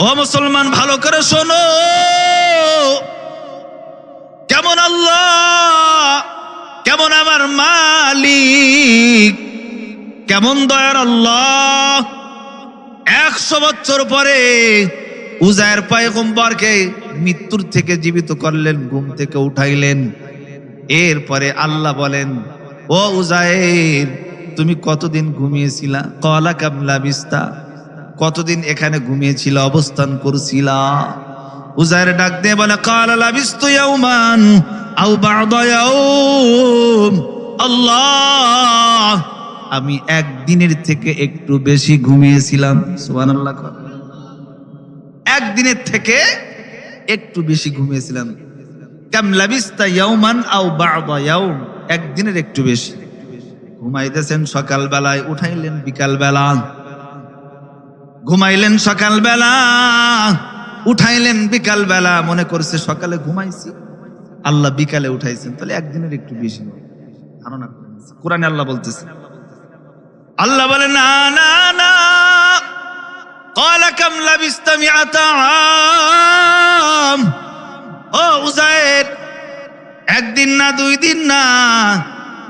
ও মুসলমান ভালো করে শোনো, কেমন আল্লাহ, কেমন আমার মালিক, কেমন দয়ার আল্লাহ। 100 বছর পরে উজায়ের পয়গম্বরকে মৃত্যুর থেকে জীবিত করলেন, ঘুম থেকে উঠাইলেন। এরপরে আল্লাহ বলেন, ও উজায়ের তুমি কতদিন ঘুমিয়েছিলা? ক্বালা কাম লাবিস্তা, কতদিন এখানে ঘুমিয়েছিল, অবস্থান করছিলা? উজায়ের ডাক দিয়ে বলে ক্বালা লাবিস্তু ইয়াওমান আও বা'দা ইয়াওম। আল্লাহ আমি একদিনের থেকে একটু বেশি ঘুমিয়েছিলাম। সুবহানাল্লাহ। একদিনের থেকে একটু বেশি ঘুমিয়েছিলাম। কাম লাবিস্তা ইয়াওমান আও বা'দা ইয়াওম, একদিনের একটু বেশি ঘুমাইতেছেন। সকাল বেলায় উঠাইলেন, বিকাল বেলা ঘুমাইলেন, সকাল বেলা উঠাইলেন, বিকাল বেলা মনে করছে সকালে ঘুমাইছি, আল্লাহ বিকালে উঠাইছেন, তাহলে একদিনের একটু বেশি ধারণা করেন। কোরআনে আল্লাহ বলতেছে, আল্লাহ বলে না না না, ক্বালা কাম লাবিস্তা মিআতা আম। ও উজায়ের একদিন না, 2 দিন না,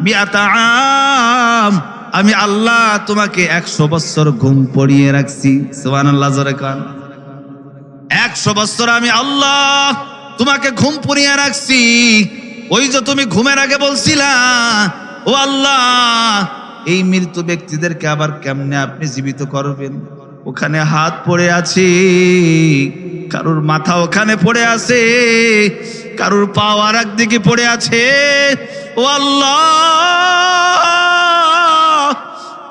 মিআতা আম, আমি আল্লাহ তোমাকে 100 বছর ঘুম পড়িয়ে রাখছি। সুবহানাল্লাহ জোরে কান। 100 বছর আমি আল্লাহ তোমাকে ঘুম পড়িয়ে রাখছি। ওই যে তুমি ঘুমের আগে বলছিলা ও আল্লাহ এই মৃত ব্যক্তিদেরকে আবার কেমনে আপনি জীবিত করবেন? ওখানে হাত পড়ে আছে, কারুর মাথা ওখানে পড়ে আছে, কারুর পা আর একদিকে পড়ে আছে। ও আল্লাহ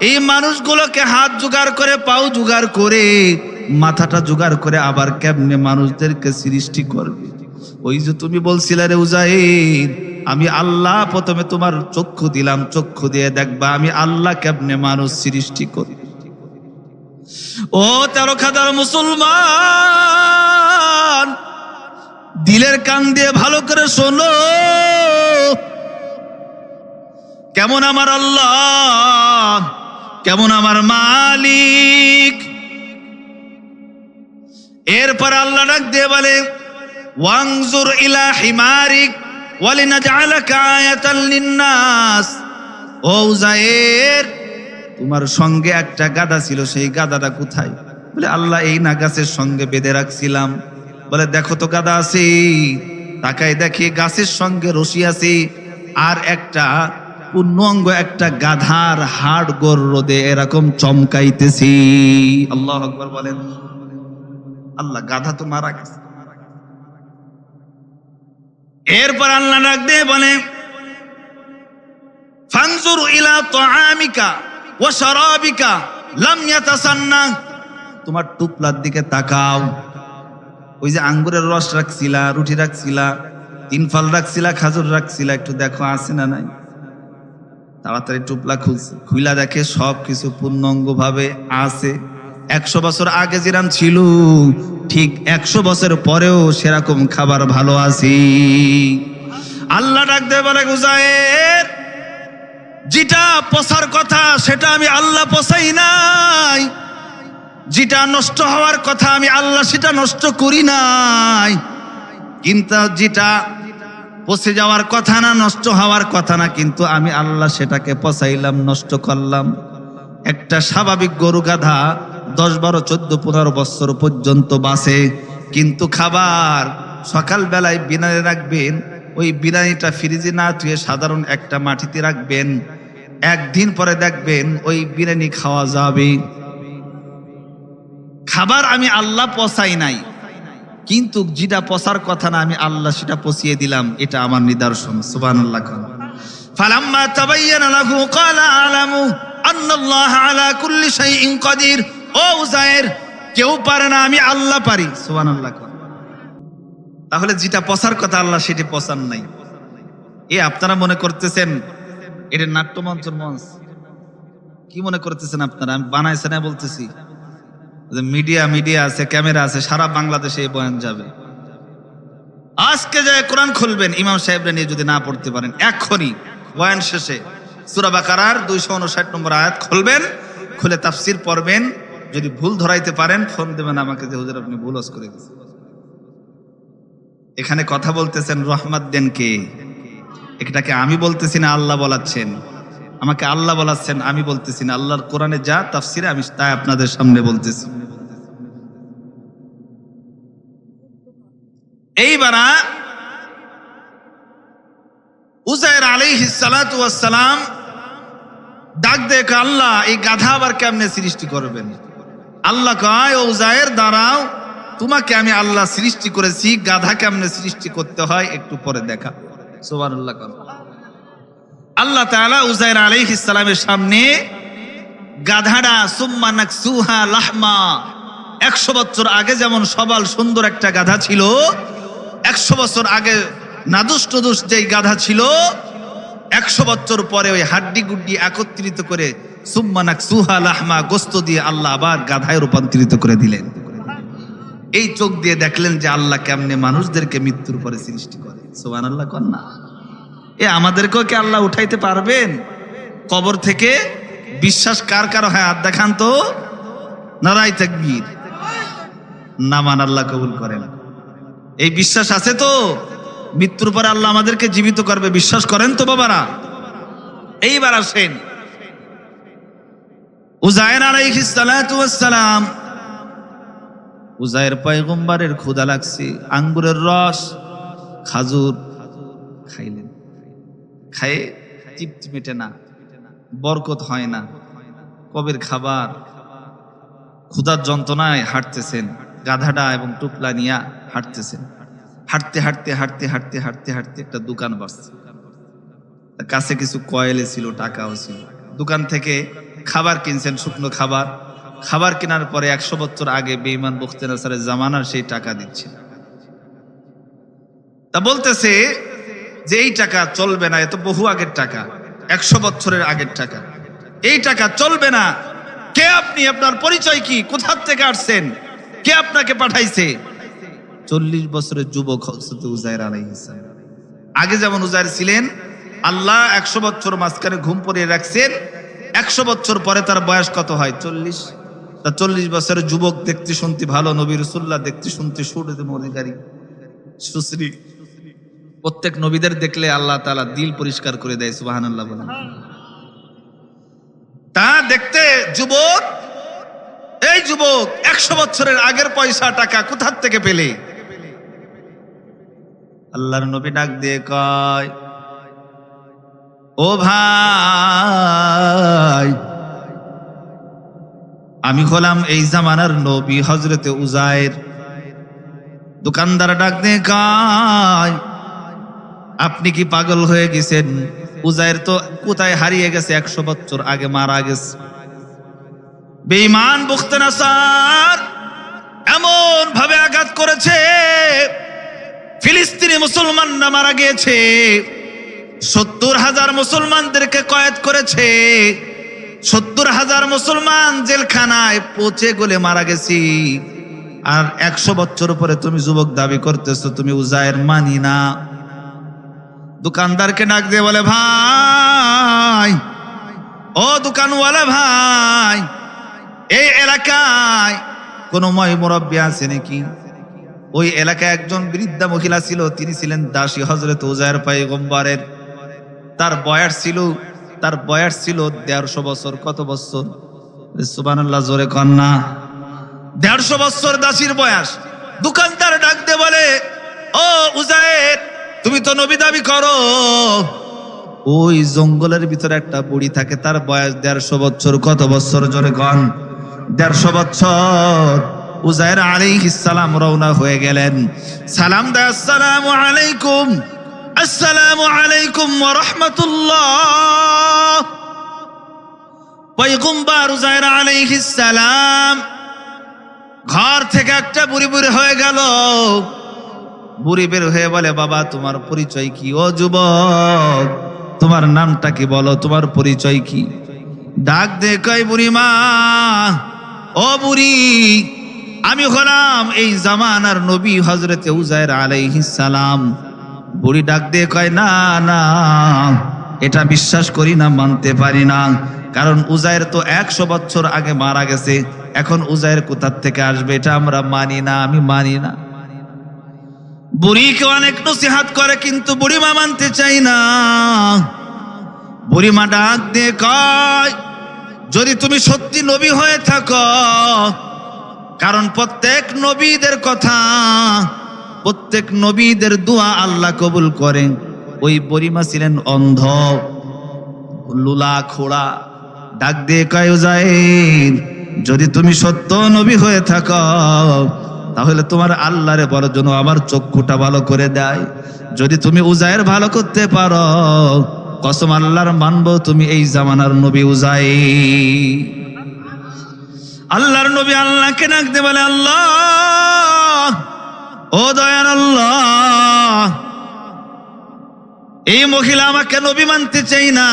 এই মানুষগুলোকে হাত জোগাড় করে, পাও জোগাড় করে, মাথাটা জোগাড় করে আবার কেমনে মানুষদেরকে সৃষ্টি করবে? ওই যে তুমি বলছিলে রে উজায়ের, আমি আল্লাহ প্রথমে তোমার চক্ষু দিলাম, চক্ষু দিয়ে দেখবা আমি আল্লাহ কেমনে মানুষ সৃষ্টি করি। ও 13 খাদার মুসলমান, দিলের কান দিয়ে ভালো করে শোনো, কেমন আমার আল্লাহ, কেমন আমার মালিক। এরপর আল্লাহ ডাক দিয়ে বলে ওয়াংজুর ইলা হিমারিক ওয়ালিনাজআলাকা আয়াতাল লিন্নাস। ও উজায়ের তোমার সঙ্গে একটা গাধা ছিল, সেই গাধাটা কোথায়? বলে আল্লাহ এই না গাছের সঙ্গে বেঁধে রাখছিলাম। বলে দেখো তো গাধা আছে, তাকাই দেখি গাছের সঙ্গে রশি আছে, আর একটা পূর্ণাঙ্গ একটা গাধার হাড় গোড় রোদে এরকম চমকাইতেছি। আল্লাহু আকবার বলেন। আল্লাহ গাধা তো মারা গেছে। এরপর আল্লাহ ডাক দিয়ে বলে ফানজুর ইলা তাআমিকা ওয়া শারাবিকা লাম ইয়াতাসান্না। তোমার টুপলার দিকে তাকাও, ওই যে আঙ্গুরের রস রাখছিলা, রুটি রাখছিলা, 3 ফল রাখছিলা, খাজুর রাখছিলা, একটু দেখো আছে না নাই। তাড়াতাড়ি টুপলা খুলছে, খুইলা দেখে সব কিছু পূর্ণাঙ্গ ভাবে আছে। 100 বছর আগে যেরকম ছিল ঠিক 100 বছর পরেও সেরকম খাবার ভালো আছে। আল্লাহ ডাক দিয়ে বলে উজায়ের যেটা পচার কথা সেটা আমি আল্লাহ পচাই নাই, যেটা নষ্ট হওয়ার কথা আমি আল্লাহ সেটা নষ্ট করি নাই, কিন্তু যেটা পচে যাওয়ার কথা না, নষ্ট হওয়ার কথা না, কিন্তু আমি আল্লাহ সেটাকে পচাইলাম, নষ্ট করলাম। একটা স্বাভাবিক গরু গাধা 10, 12, 14, 15 বছর পর্যন্ত বাঁচে, কিন্তু খাবার সকাল বেলায় বিনারে রাখবেন, ওই বিরিয়ানিটা ফ্রিজে না ধুয়ে সাধারণ একটা মাটিতে রাখবেন, একদিন পরে দেখবেন ওই বিরিয়ানি খাওয়া যাবে। খাবার আমি আল্লাহ পচাই নাই, কিন্তু যেটা পচার কথা না আমি আল্লাহ সেটা পচিয়ে দিলাম, এটা আমার নিদর্শন। সুবহানাল্লাহ। ফালাম্মা তাবায়্যানা লাহু ক্বালা আ'লামু আন্নাল্লাহ আলা কুল্লি শাইইন কাদির। ও উযায়ের, কেউ পারে না, আমি আল্লাহ পারি। সুবহানাল্লাহ। তাহলে যেটা পচার কথা আল্লাহ সেটা পচান নাই। আপনারা মনে করতেছেন এটা নাট্যমঞ্চ মঞ্চ, কি মনে করতেছেন আপনারা? আমি বানাইছে না বলতেছি, মিডিয়া আছে, ক্যামেরা আছে, সারা বাংলাদেশে এই বয়ান যাবে। আজকে যে কোরআন খুলবেন, ইমাম সাহেবরা নিয়ে যদি না পড়তে পারেন, এক্ষুনি বয়ান শেষে সূরা বাকারার 259 নম্বর আয়াত খুলবেন, খুলে তাফসীর পড়বেন। যদি ভুল ধরাইতে পারেন ফোন দেবেন আমাকে, যে হুজুর আপনি ভুল করে দিয়েছেন। এখানে কথা বলতেছেন রহমত দেন কে? এটাকে আমি বলতেছি না, আল্লাহ বলাচ্ছেন আমাকে, আল্লাহ বলাচ্ছেন, আমি বলতেছি না। আল্লাহর কোরআনে যা তাফসীরে আমি তাই আপনাদের সামনে বলতেছি। এইবার উযায়ের আলাইহিস সালাতু ওয়াস সালাম ডাক দেখ, আল্লাহ এই গাধা আবার কেমনে সৃষ্টি করবেন? আল্লাহ কয়, ও উযায়ের দাঁড়াও, তোমাকে আমি আল্লাহ সৃষ্টি করেছি, গাধা কেমনে সৃষ্টি করতে হয় একটু পরে দেখা। সুবহানাল্লাহ। আল্লাহ তাআলা উযায়ের আলাইহিস সালামের সামনে গাধাটা সুম্মা নাকসুহা লাহমা, 100 বছর আগে যেমন সবাল সুন্দর একটা গাধা ছিল, 100 বছর আগে নাদুস টুদুস যেই গাধা ছিল, 100 বছর পরে ওই হাড্ডি গুড্ডি একত্রিত করে সুম্মা নাকসুহা লাহমা, গোস্ত দিয়ে আল্লাহ আবার গাধায় রূপান্তরিত করে দিলেন। এই চোখ দিয়ে দেখলেন যে আল্লাহ কেমনে মানুষদেরকে মৃত্যুর পরে সৃষ্টি করে। সুবহানাল্লাহ। কন্যা আমাদেরকেও কি আল্লাহ উঠাইতে পারবেন কবর থেকে? বিশ্বাস কার কার হয় হাত দেখান তো, নারায়ে তাকবীর। নামান আল্লাহ কবুল করেন। এই বিশ্বাস আছে তো? মৃত্যুর পরে আল্লাহ আমাদেরকে জীবিত করবে, বিশ্বাস করেন তো বাবারা? এইবার আসেন, উযায়ের আলাইহিস সালাতু ওয়াস সালাম, উযায়ের পয়গম্বরের ক্ষুধা লাগছে, আঙ্গুরের রস, খাজুর খাইলেন, খায়ে তৃপ্তি মেটে না, বরকত হয় না, কবের খাবার, ক্ষুধার যন্ত্রণায় হাঁটতেছেন, গাধাটা এবং টুকলা নিয়ে হাঁটতেছেন। হাঁটতে হাঁটতে হাঁটতে হাঁটতে হাঁটতে হাঁটতে একটা দোকান বসছে, কাছে কিছু কয়েলে ছিল, টাকাও ছিল। দোকান থেকে খাবার কিনছেন, শুকনো খাবার। খাবার কেনার পরে 100 বছর আগে বেঈমান বখতে নাসারের জামানার সেই টাকা দিচ্ছে। তা বলতেছে যে এই টাকা চলবে না, এত বহু আগের টাকা, 100 বছরের আগের টাকা, এই টাকা চলবে না। কে আপনি? আপনার পরিচয় কি? কোথা থেকে আসছেন? কে আপনাকে পাঠাইছে? 40 বছরের যুবক হযরত উযায়ের আলাইহিস সালাম। আগে যেমন উযায়ের ছিলেন, আল্লাহ 100 বছর মাঝখানে ঘুম পড়িয়ে রাখছেন। 100 বছর পরে তার বয়স কত হয়? 40। তা 40 বছরের যুবক, দেখতে শুনতে ভালো, নবী রাসূলুল্লাহ দেখতে শুনতে সুরতম অধিকারী, সুশ্রী। প্রত্যেক নবীদের দেখলে আল্লাহ তাআলা দিল পরিষ্কার করে দেয়। সুবহানাল্লাহ বলেন। তা দেখতে যুবক, এই যুবক 100 বছরের আগের পয়সা টাকা কোথা থেকে পেলে? আল্লাহর নবী ডাক দিয়ে কয়, ও ভাই, আমি হলাম এই জামানার নবী হযরতে উযায়ের। দোকানদার ডাক দিয়ে কয়, আপনি কি পাগল হয়ে গেছেন? উযায়ের তো কোথায় হারিয়ে গেছে, 100 বছর আগে মারা গেছে। বেঈমান বখতে নাসার এমন ভাবে আঘাত করেছে, ফিলিস্তিনি মুসলমানরা মারা গিয়েছে, 70,000 মুসলমানদেরকে কয়েদ করেছে, 70,000 মুসলমান জেলখানায় পচে গলে মারা গেছি। আর 100 বছর পরে তুমি যুবক দাবি করতেছো তুমি উযায়ের মানি না। দোকানদারকে ডাক দিয়ে বলে, ভাই, ও দোকানওয়ালা ভাই, এই এলাকায় কোন মুরব্বী আছে নাকি? ওই এলাকায় একজন বৃদ্ধা মহিলা ছিল, তিনি ছিলেন দাসী হযরত উজায়ের পয়গম্বরের। তার বয়স ছিল 150 বছর। কত বছর? সুবহানাল্লাহ, জোরে কন্যা। 150 বছর দাসীর বয়স। দোকানদার ডাক দিয়ে বলে, ও উজায়ের, তুমি তো নবী দাবি করো। ওই জঙ্গলের ভিতরে একটা বুড়ি থাকে, তার বয়স 150 বছর। কত বছর? জোরে কন। 150 বছর। উজায়ের আলাইহিস সালাম রওনা হয়ে গেলেন। সালাম দেয়, আসসালামু আলাইকুম, আসসালামু আলাইকুম ওয়া রাহমাতুল্লাহ। পয়গম্বর উজায়ের আলাইহিস সালাম ঘর থেকে একটা বুড়ি বের হয়ে গেল। বুড়ি বের হয়ে বলে, বাবা তোমার পরিচয় কি? ও যুবক, তোমার নামটা কি বলো, তোমার পরিচয় কি? ডাক দে কয়, বুড়ি মা, ও বুড়ি, আমি হলাম এই জামানার নবী হযরতে উজায়ের আলাইহিস সালাম। বুড়ি ডাক দিয়ে কয়, না না, এটা বিশ্বাস করি না, মানতে পারি না। কারণ উজায়ের তো 100 বছর আগে মারা গেছে, এখন উজায়ের কোথা থেকে আসবে? এটা আমরা মানি না, আমি মানি না। বুড়িকে অনেক নসিহত করে, কিন্তু বুড়িমা মানতে চাই না। বুড়িমা ডাক দিয়ে কয়, যদি তুমি সত্যি নবী হয়ে থাকো, কারণ প্রত্যেক নবীদের কথা, প্রত্যেক নবীদের দোয়া আল্লাহ কবুল করেন। ওই বুড়িমা ছিলেন অন্ধ, লুলা খোড়া। ডাক দিয়ে কয়, উজায়ের, যদি তুমি সত্য নবী হয়ে থাকো, তাহলে তোমার আল্লাহরে বলার জন্য আমার চক্ষুটা ভালো করে দেয়। যদি তুমি উজায়ের ভালো করতে পারো, কসম আল্লাহর মানবো তুমি এই জামানার নবী উজায়ের। আল্লাহর নবী আল্লাহকে ডাক দিয়ে বলে, আল্লাহ, ও দয়ার আল্লাহ, এই মহিলা আমাকে নবী মানতে চাই না,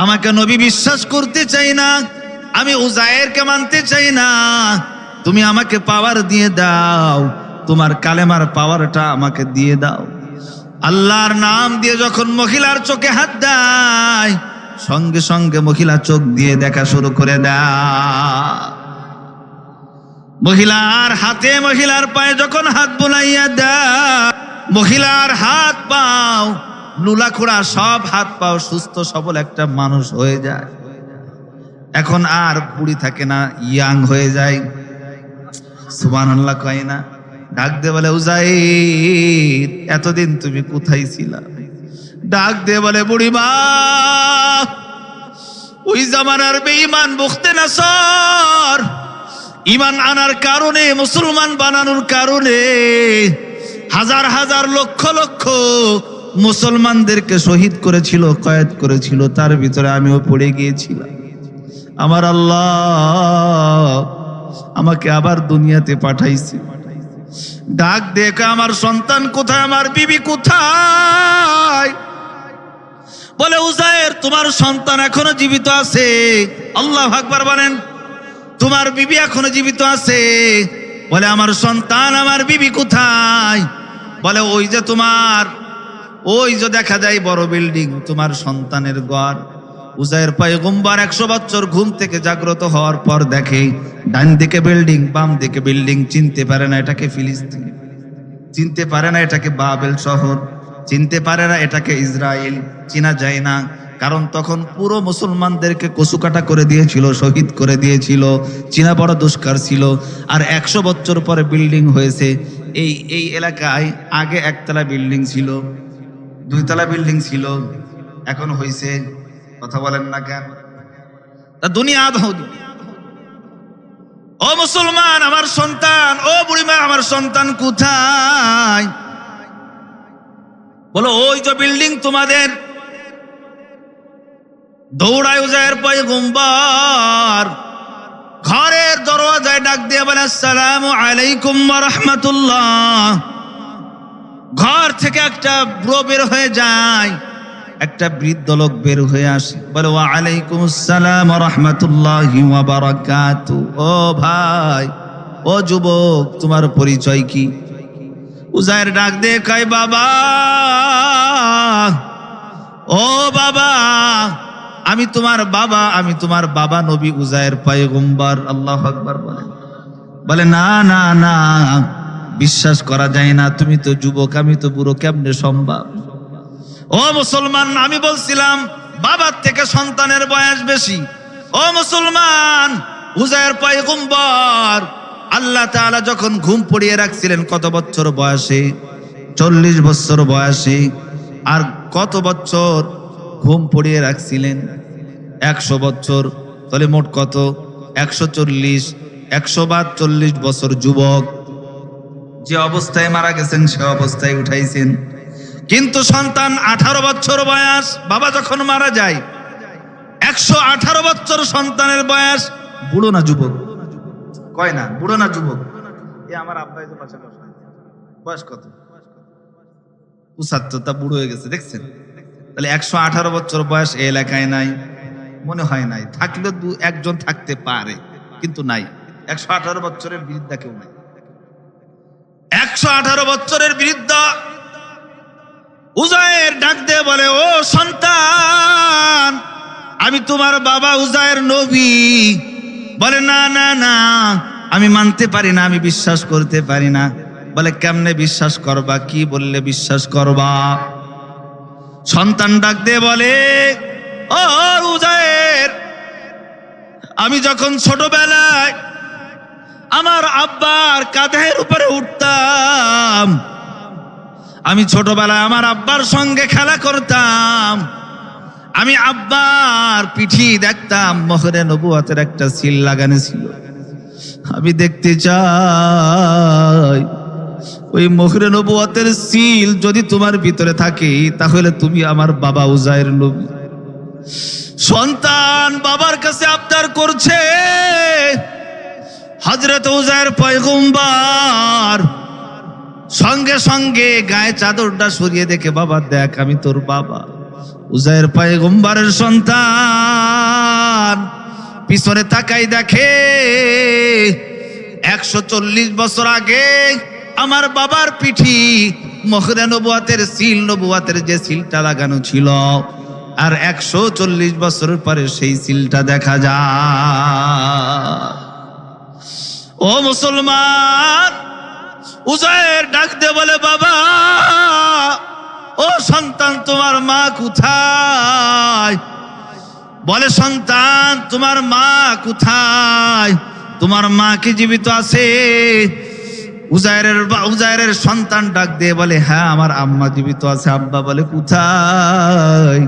আমাকে নবী বিশ্বাস করতে চাই না, আমি উজায়েরকে মানতে চাই না। তুমি আমাকে পাওয়ার দিয়ে দাও, তোমার কালেমার পাওয়ারটা আমাকে দিয়ে দাও। আল্লাহর নাম দিয়ে যখন মহিলার চোখে হাত দেয়, সঙ্গে সঙ্গে মহিলা চোখ দিয়ে দেখা শুরু করে দেয়। মহিলার হাতে, মহিলার পায়ে যখন হাত বুলাইয়া দেয়, মহিলার হাত পাও, লুলাখোড়া সব হাত পাও সুস্থ সবল একটা মানুষ হয়ে যায়। এখন আর বুড়ি থাকে না, ইয়াং হয়ে যায়। সুবহানাল্লাহ কয় না? ডাক দে বলে, উজায়ের, এতদিন তুমি কোথায় ছিলা? ডাক দে বলে, বুড়িমা, ওই জামানার বেঈমান বুখতে নাসর ঈমান আনার কারণে, মুসলমান বানানোর কারণে হাজার হাজার লক্ষ লক্ষ মুসলমানদেরকে শহীদ করেছিল, কয়েদ করেছিল। তার ভিতরে আমিও পড়ে গিয়েছিলাম। আমার আল্লাহ আমাকে আবার দুনিয়াতে পাঠাইছে। ডাক দেখে, আমার সন্তান কোথায়, আমার বিবি কোথায়? বলে, উজায়ের, তোমার সন্তান এখনো জীবিত আছে। আল্লাহু আকবার বলেন। তোমার বিবি এখনো জীবিত আছে। বলে, আমার সন্তান, আমার বিবি কোথায়? বলে, ওই যে তোমার, ওই যে দেখা যায় বড় বিল্ডিং, তোমার সন্তানের ঘর। উজায়ের পয়গম্বর 100 বছর ঘুম থেকে জাগ্রত হওয়ার পর দেখে ডান দিকে বিল্ডিং, বাম দিকে বিল্ডিং। চিনতে পারে না এটাকে ফিলিস্তিন, চিনতে পারে না এটাকে বাবেল শহর, চিনতে পারে না এটাকে ইসরায়েল। চিনা যায় না, কারণ তখন পুরো মুসলমানদেরকে কচুকাটা করে দিয়েছিল, শহীদ করে দিয়েছিল। চীনা বড় দুষ্কার ছিল। আর 100 বছর পরে বিল্ডিং হয়েছে। এই এলাকায় আগে একতলা বিল্ডিং ছিল, 2 তলা বিল্ডিং ছিল, এখন হয়েছে। কথা বলেন না কেন? দুনিয়া আধুনিক। ও মুসলমান, আমার সন্তান, ও বুড়িমা, আমার সন্তান কোথায়? বলো, ওই যে বিল্ডিং তোমাদের। দৌড়ায় উজায়ের পয়গম্বর ঘরের দরওয়াজায় ডাক দিয়ে বলে, আসসালামু আলাইকুম ওয়া রাহমাতুল্লাহ। ঘর থেকে একটা বুড়ো বের হয়ে যায়, একটা বৃদ্ধ লোক বের হয়ে আসে, বলে, ওয়া আলাইকুম আসসালাম ওয়া রাহমাতুল্লাহি ওয়া বারাকাতুহু। ও ভাই, ও যুবক, তোমার পরিচয় কি? উজায়ের ডাক দিয়ে কয়, বাবা, ও বাবা, আমি তোমার বাবা নবী উজায়ের পয়গম্বর। আল্লাহু আকবার বলেন। বলে না না না, বিশ্বাস করা যায় না, তুমি তো যুবক, আমি তো বুড়ো, কেমনে সম্ভব? ও মুসলমান, আমি বলছিলাম বাবার থেকে সন্তানের বয়স বেশি। ও মুসলমান, উজায়ের পয়গম্বর আল্লাহ তাআলা যখন ঘুম পড়িয়ে রাখছিলেন কত বছর বয়সে? 40 বছর বয়সে। আর কত বছর ঘুম পড়িয়ে রাখছিলেন? 100 বছর। তাহলে মোট কত? 140। 100 বার 40 বছর যুবক। যে অবস্থায় মারা গেছেন সে অবস্থায় উঠাইছেন। কিন্তু সন্তান 18 বছর বয়স, বাবা যখন মারা যায় 118 বছর সন্তানের বয়স। বুড়ো না যুবক? কয় না বুড়ো না যুবক? আমার আব্বাই তো পাশে বয়স কত? 75। তা বুড়ো হয়ে গেছে, দেখছেন? তাহলে 118 বছর বয়স এই এলাকায় নাই, মনে হয় নাই। থাকলে একজন থাকতে পারে, কিন্তু নাই। 118 বছরের বৃদ্ধা কেউ নাই। 118 বছরের বৃদ্ধ উজায়ের ডাক দিয়ে বলে, ও সন্তান, আমি তোমার বাবা উজায়ের নবী। বলে না না না, আমি মানতে পারি না, আমি বিশ্বাস করতে পারি না। বলে কেমনে বিশ্বাস করবা? কি বললে বিশ্বাস করবা? সন্তান ডাক দিয়ে বলে, ও উজায়ের, আমি যখন ছোটবেলায় আমার আব্বার কাঁধের উপরে উঠতাম, আমি ছোটবেলায় আমার আব্বার সঙ্গে খেলা করতাম, আমি আব্বার পিঠি দেখতাম, মোহরে নবুয়তের একটা সিল লাগানো ছিল। আমি দেখতে চাই ওই মোহরে নবুয়তের সিল যদি তোমার ভিতরে থাকে তাহলে তুমি আমার বাবা উজায়ের নবী। সন্তান বাবার কাছে আবদার করছে, হযরত উজায়ের পয়গম্বর সঙ্গে সঙ্গে গায়ে চাদরটা সরিয়ে দেখে, বাবা দেখ আমি তোর বাবা উজায়ের পয়গম্বরের সন্তান। পিছনে তাকাই দেখে 140 বছর আগে আমার বাবার পিঠি মোহরে নবুয়তের সিল, নবুয়তের যে সিলটা লাগানো ছিল, আর 140 বছর পরে সেই সিলটা দেখা যায়। ও মুসলমান, উজায়ের ডাক দিয়ে বলে, বাবা, ও সন্তান, তোমার মা কোথায়? বলে, সন্তান, তোমার মা কোথায়? তোমার মা কি জীবিত আছে? উজায়ের সন্তান ডাক দিয়ে বলে, হ্যাঁ আমার আম্মা জীবিত আছে। আব্বা বলে, কোথায়?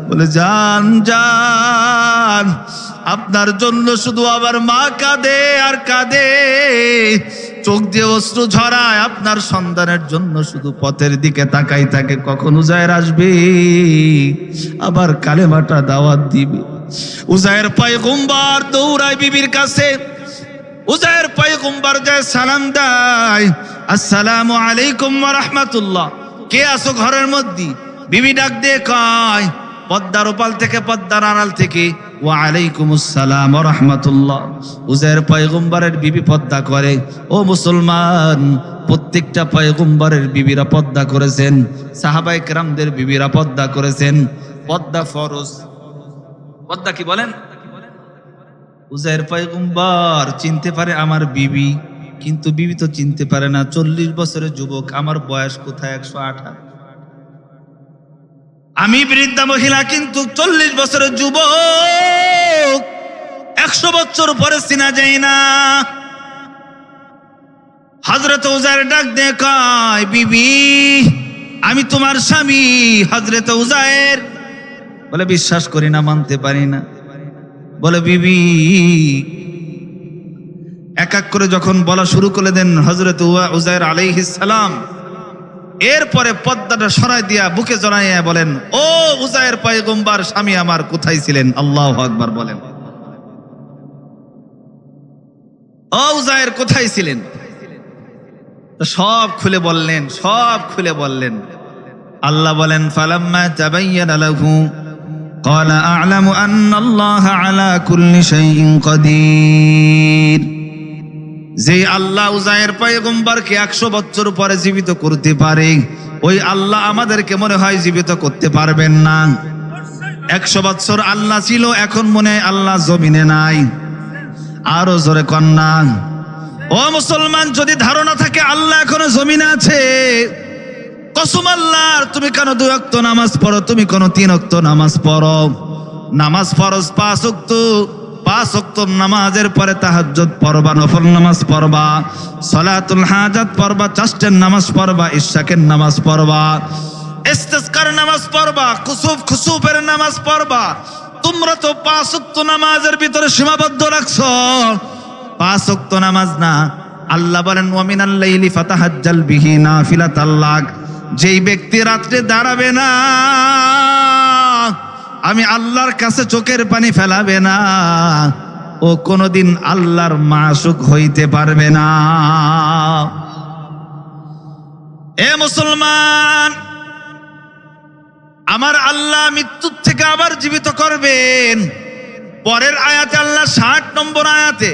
বলে, যান যান, আপনার জন্য শুধু আমার মা কাঁদে আর কাঁদে, চোখ দিয়ে অশ্রু ঝরায়, আপনার সন্তানের জন্য শুধু পথের দিকে তাকাই থাকে, কখন উজায়ের আসবে, আবার কালেমাটা দাওয়াত দিবে। উজায়ের পয়গম্বর দৌড়ায় বিবির কাছে। উজায়ের পয়গম্বর যায় সালাম দেয়, আসসালামু আলাইকুম ওয়া রাহমাতুল্লাহ। কে আছো ঘরের মধ্যে? বিবি ডাক দিয়ে কয়, পদ্মার ওপাল থেকে, পদ্মার আড়াল থেকে, ওয়া আলাইকুমুস সালাম ওয়া রাহমাতুল্লাহ। উজায়ের পয়গম্বরের বিবি পর্দা করে। ও মুসলমান, প্রত্যেকটা পয়গম্বরের বিবিরা পর্দা করেছেন, সাহাবায়ে কেরামদের বিবিরা পর্দা করেছেন। পর্দা ফরজ। পর্দা কি বলেন? উজায়ের পয়গম্বর চিনতে পারে আমার বিবি, কিন্তু বিবি তো চিনতে পারে না। 40 বছরের যুবক, আমার বয়স কোথায়? 118। আমি বৃদ্ধা মহিলা, কিন্তু 40 বছরের যুবক। 100 বছর পরে চিনা যায় না। হযরত উজায়ের ডাক দিয়ে কয়, বিবি, আমি তোমার স্বামী হযরত উজায়ের। বলে, বিশ্বাস করি না, মানতে পারি না। বলে, বিবি, এক এক করে যখন বলা শুরু করে দেন হযরত উজায়ের আলাইহিস সালাম, এরপরে পর্দাটা সরাই দিয়া বুকে জড়াইয়া বলেন, ও উজায়ের পয়গম্বর, স্বামী আমার কোথায় ছিলেন? আল্লাহু আকবার বলেন। ও উজায়ের কোথায় ছিলেন? সব খুলে বললেন, সব খুলে বললেন। আল্লাহ বলেন, ফালাম্মা তাবায়্যানা লাহু ক্বালা আ'লামু আন্নাল্লাহা আলা কুল্লি শাইইন কাদির। যে আল্লাহ উজায়ের পয়গম্বরকে 100 বছর পরে জীবিত করতে পারে, ওই আল্লাহ আমাদেরকে মনে হয় জীবিত করতে পারবেন না। 100 বছর আল্লাহ ছিল, এখন মনে হয় আল্লাহ জমিনে নাই। আরো জোরে কন্যা। ও মুসলমান, যদি ধারণা থাকে আল্লাহ এখনো জমিনে আছে, কসম আল্লাহর, তুমি কেন 2 ওয়াক্ত নামাজ পড়ো? তুমি কেন 3 ওয়াক্ত নামাজ পড়ো? নামাজ ফরজ 5 ওয়াক্ত, 5 ওয়াক্ত নামাজের পরে তাহাজ্জুদ পড়বা, নফল নামাজ পড়বা, সালাতুল হাজাত পড়বা, চাষ্টের নামাজ পড়বা, ইশাকের নামাজ পড়বা, ইস্তিসকার নামাজ পড়বা, খুসুফের নামাজ পড়বা। তোমরা তো 5 ওয়াক্ত নামাজের ভিতরে সীমাবদ্ধ রাখছো। 5 ওয়াক্ত নামাজ না, আল্লাহ বলেন ওয়া মিনাল লাইলি ফাতাহাজ্জাল বিহি নাফিলাতাল লাক। যেই ব্যক্তি রাত্রে দাঁড়াবে না, আমি আল্লাহর কাছে চোখের পানি ফেলাবে না, ও কোনোদিন আল্লাহর মাশুক হইতে পারবে না। এ মুসলমান, আমার আল্লাহ মৃত্যুর থেকে আবার জীবিত করবেন। পরের আয়াতে আল্লাহ 60 নম্বর আয়াতে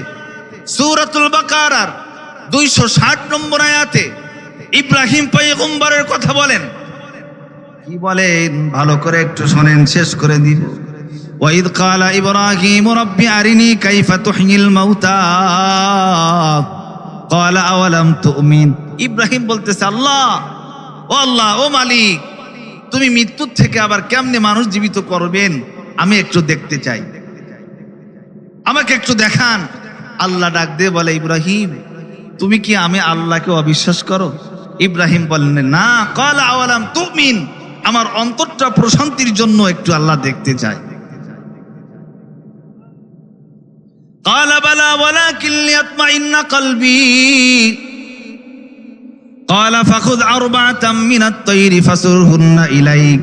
সূরাতুল বাকারার 260 নম্বর আয়াতে ইব্রাহিম পয়গম্বরের কথা বলেন। কি বলেন? ভালো করে একটু শুনেন, শেষ করে দিব। ওয়াইদ ক্বালা ইব্রাহিম রাব্বি আরিনি কাইফা তুহয়িল মাউতা ক্বালা আওয়ালাম তুমিন। ইব্রাহিম বলতেছে, আল্লাহ, ও আল্লাহ, ও মালিক, তুমি মৃত্যুর থেকে আবার কেমনে মানুষ জীবিত করবেন আমি একটু দেখতে চাই, আমাকে একটু দেখান। আল্লাহ ডাক দিয়ে বলে, ইব্রাহিম, তুমি কি আমি আল্লাহকে অবিশ্বাস করো? ইব্রাহিম বললেন, না। ক্বালা আওয়ালাম তুমিন, আমার অন্তরটা প্রশান্তির জন্য একটু আল্লাহ দেখতে চাই। ক্বালা বালা ওয়ালাকিন লিয়াতমাইন্না কলবি ক্বালা ফাখুয আরবাআতাম মিনাত তায়রি ফাসুরহুন্না ইলাইক।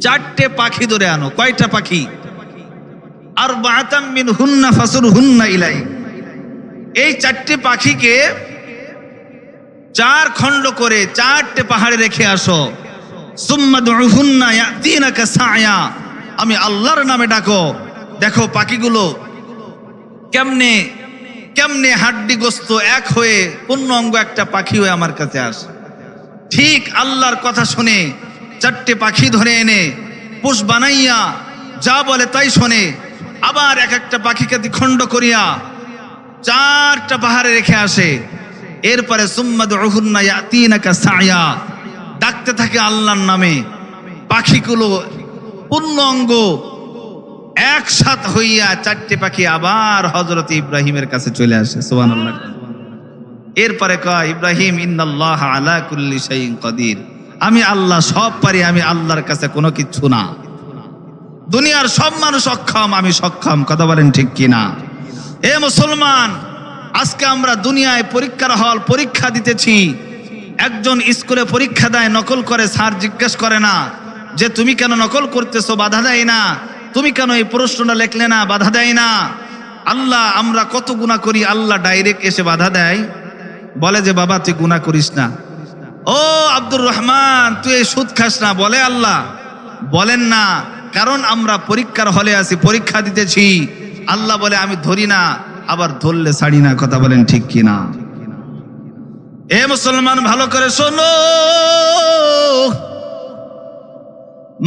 4টে পাখি ধরে আনো। কয়টা পাখি? আরবাআতাম মিনহুন্না ফাসুরহুন্না ইলাইক। এই 4টে পাখিকে 4 খণ্ড করে 4টে পাহাড়ে রেখে আসো। সুম্মা দুহুন্না ইয়াতিনাকা সায়া, আমি আল্লাহর নামে ডাকো। দেখো পাখিগুলো কেমনে কেমনে হাড্ডিগ্রস্ত এক হয়ে পূর্ণ অঙ্গ একটা পাখি হয়ে আমার কাছে আসে। ঠিক আল্লাহর কথা শুনে 4টে পাখি ধরে এনে পোষ বানাইয়া যা বলে তাই শোনে। আবার এক একটা পাখিকে দ্বিখণ্ড করিয়া 4টা পাহাড়ে রেখে আসে। এরপরে সুম্মা দুহুন্না ইয়াতিনাকা সায়া, ডাকতে থাকে আল্লাহর নামে। পাখিগুলো পূর্ণ অঙ্গ একসাথ হইয়া 4টে পাখি আবার হযরত ইব্রাহিমের কাছে চলে আসে। সুবহানাল্লাহ। এরপরে কয়, ইব্রাহিম ইন্নাল্লাহা আলা কুল্লি শাইইন কাদির, আমি আল্লাহ সব পারি, আমি আল্লাহর কাছে কোনো কিছু না। দুনিয়ার সব মানুষ অক্ষম, আমি সক্ষম। কথা বলেন ঠিক কিনা? এ মুসলমান, আজকে আমরা দুনিয়ায় পরীক্ষার হল পরীক্ষা দিতেছি। একজন স্কুলে পরীক্ষা দেয়, নকল করে, স্যার জিজ্ঞেস করে না যে তুমি কেন নকল করতেছো, বাধা দেয় না। তুমি কেন এই প্রশ্নটা লিখলে না, বাধা দেয় না। আল্লাহ, আমরা কত গুনাহ করি, আল্লাহ ডাইরেক্ট এসে বাধা দেয়, বলে যে বাবা তুই গুনাহ করিস না। ও আব্দুর রহমান, তুই এই সুদ খাস না, বলে আল্লাহ? বলেন না, কারণ আমরা পরীক্ষার হলে আছি, পরীক্ষা দিতেছি। আল্লাহ বলে আমি ধরি না, আবার ধরলে ছাড়ি না। কথা বলেন ঠিক কিনা? এ মুসলমান, ভালো করে শোনো।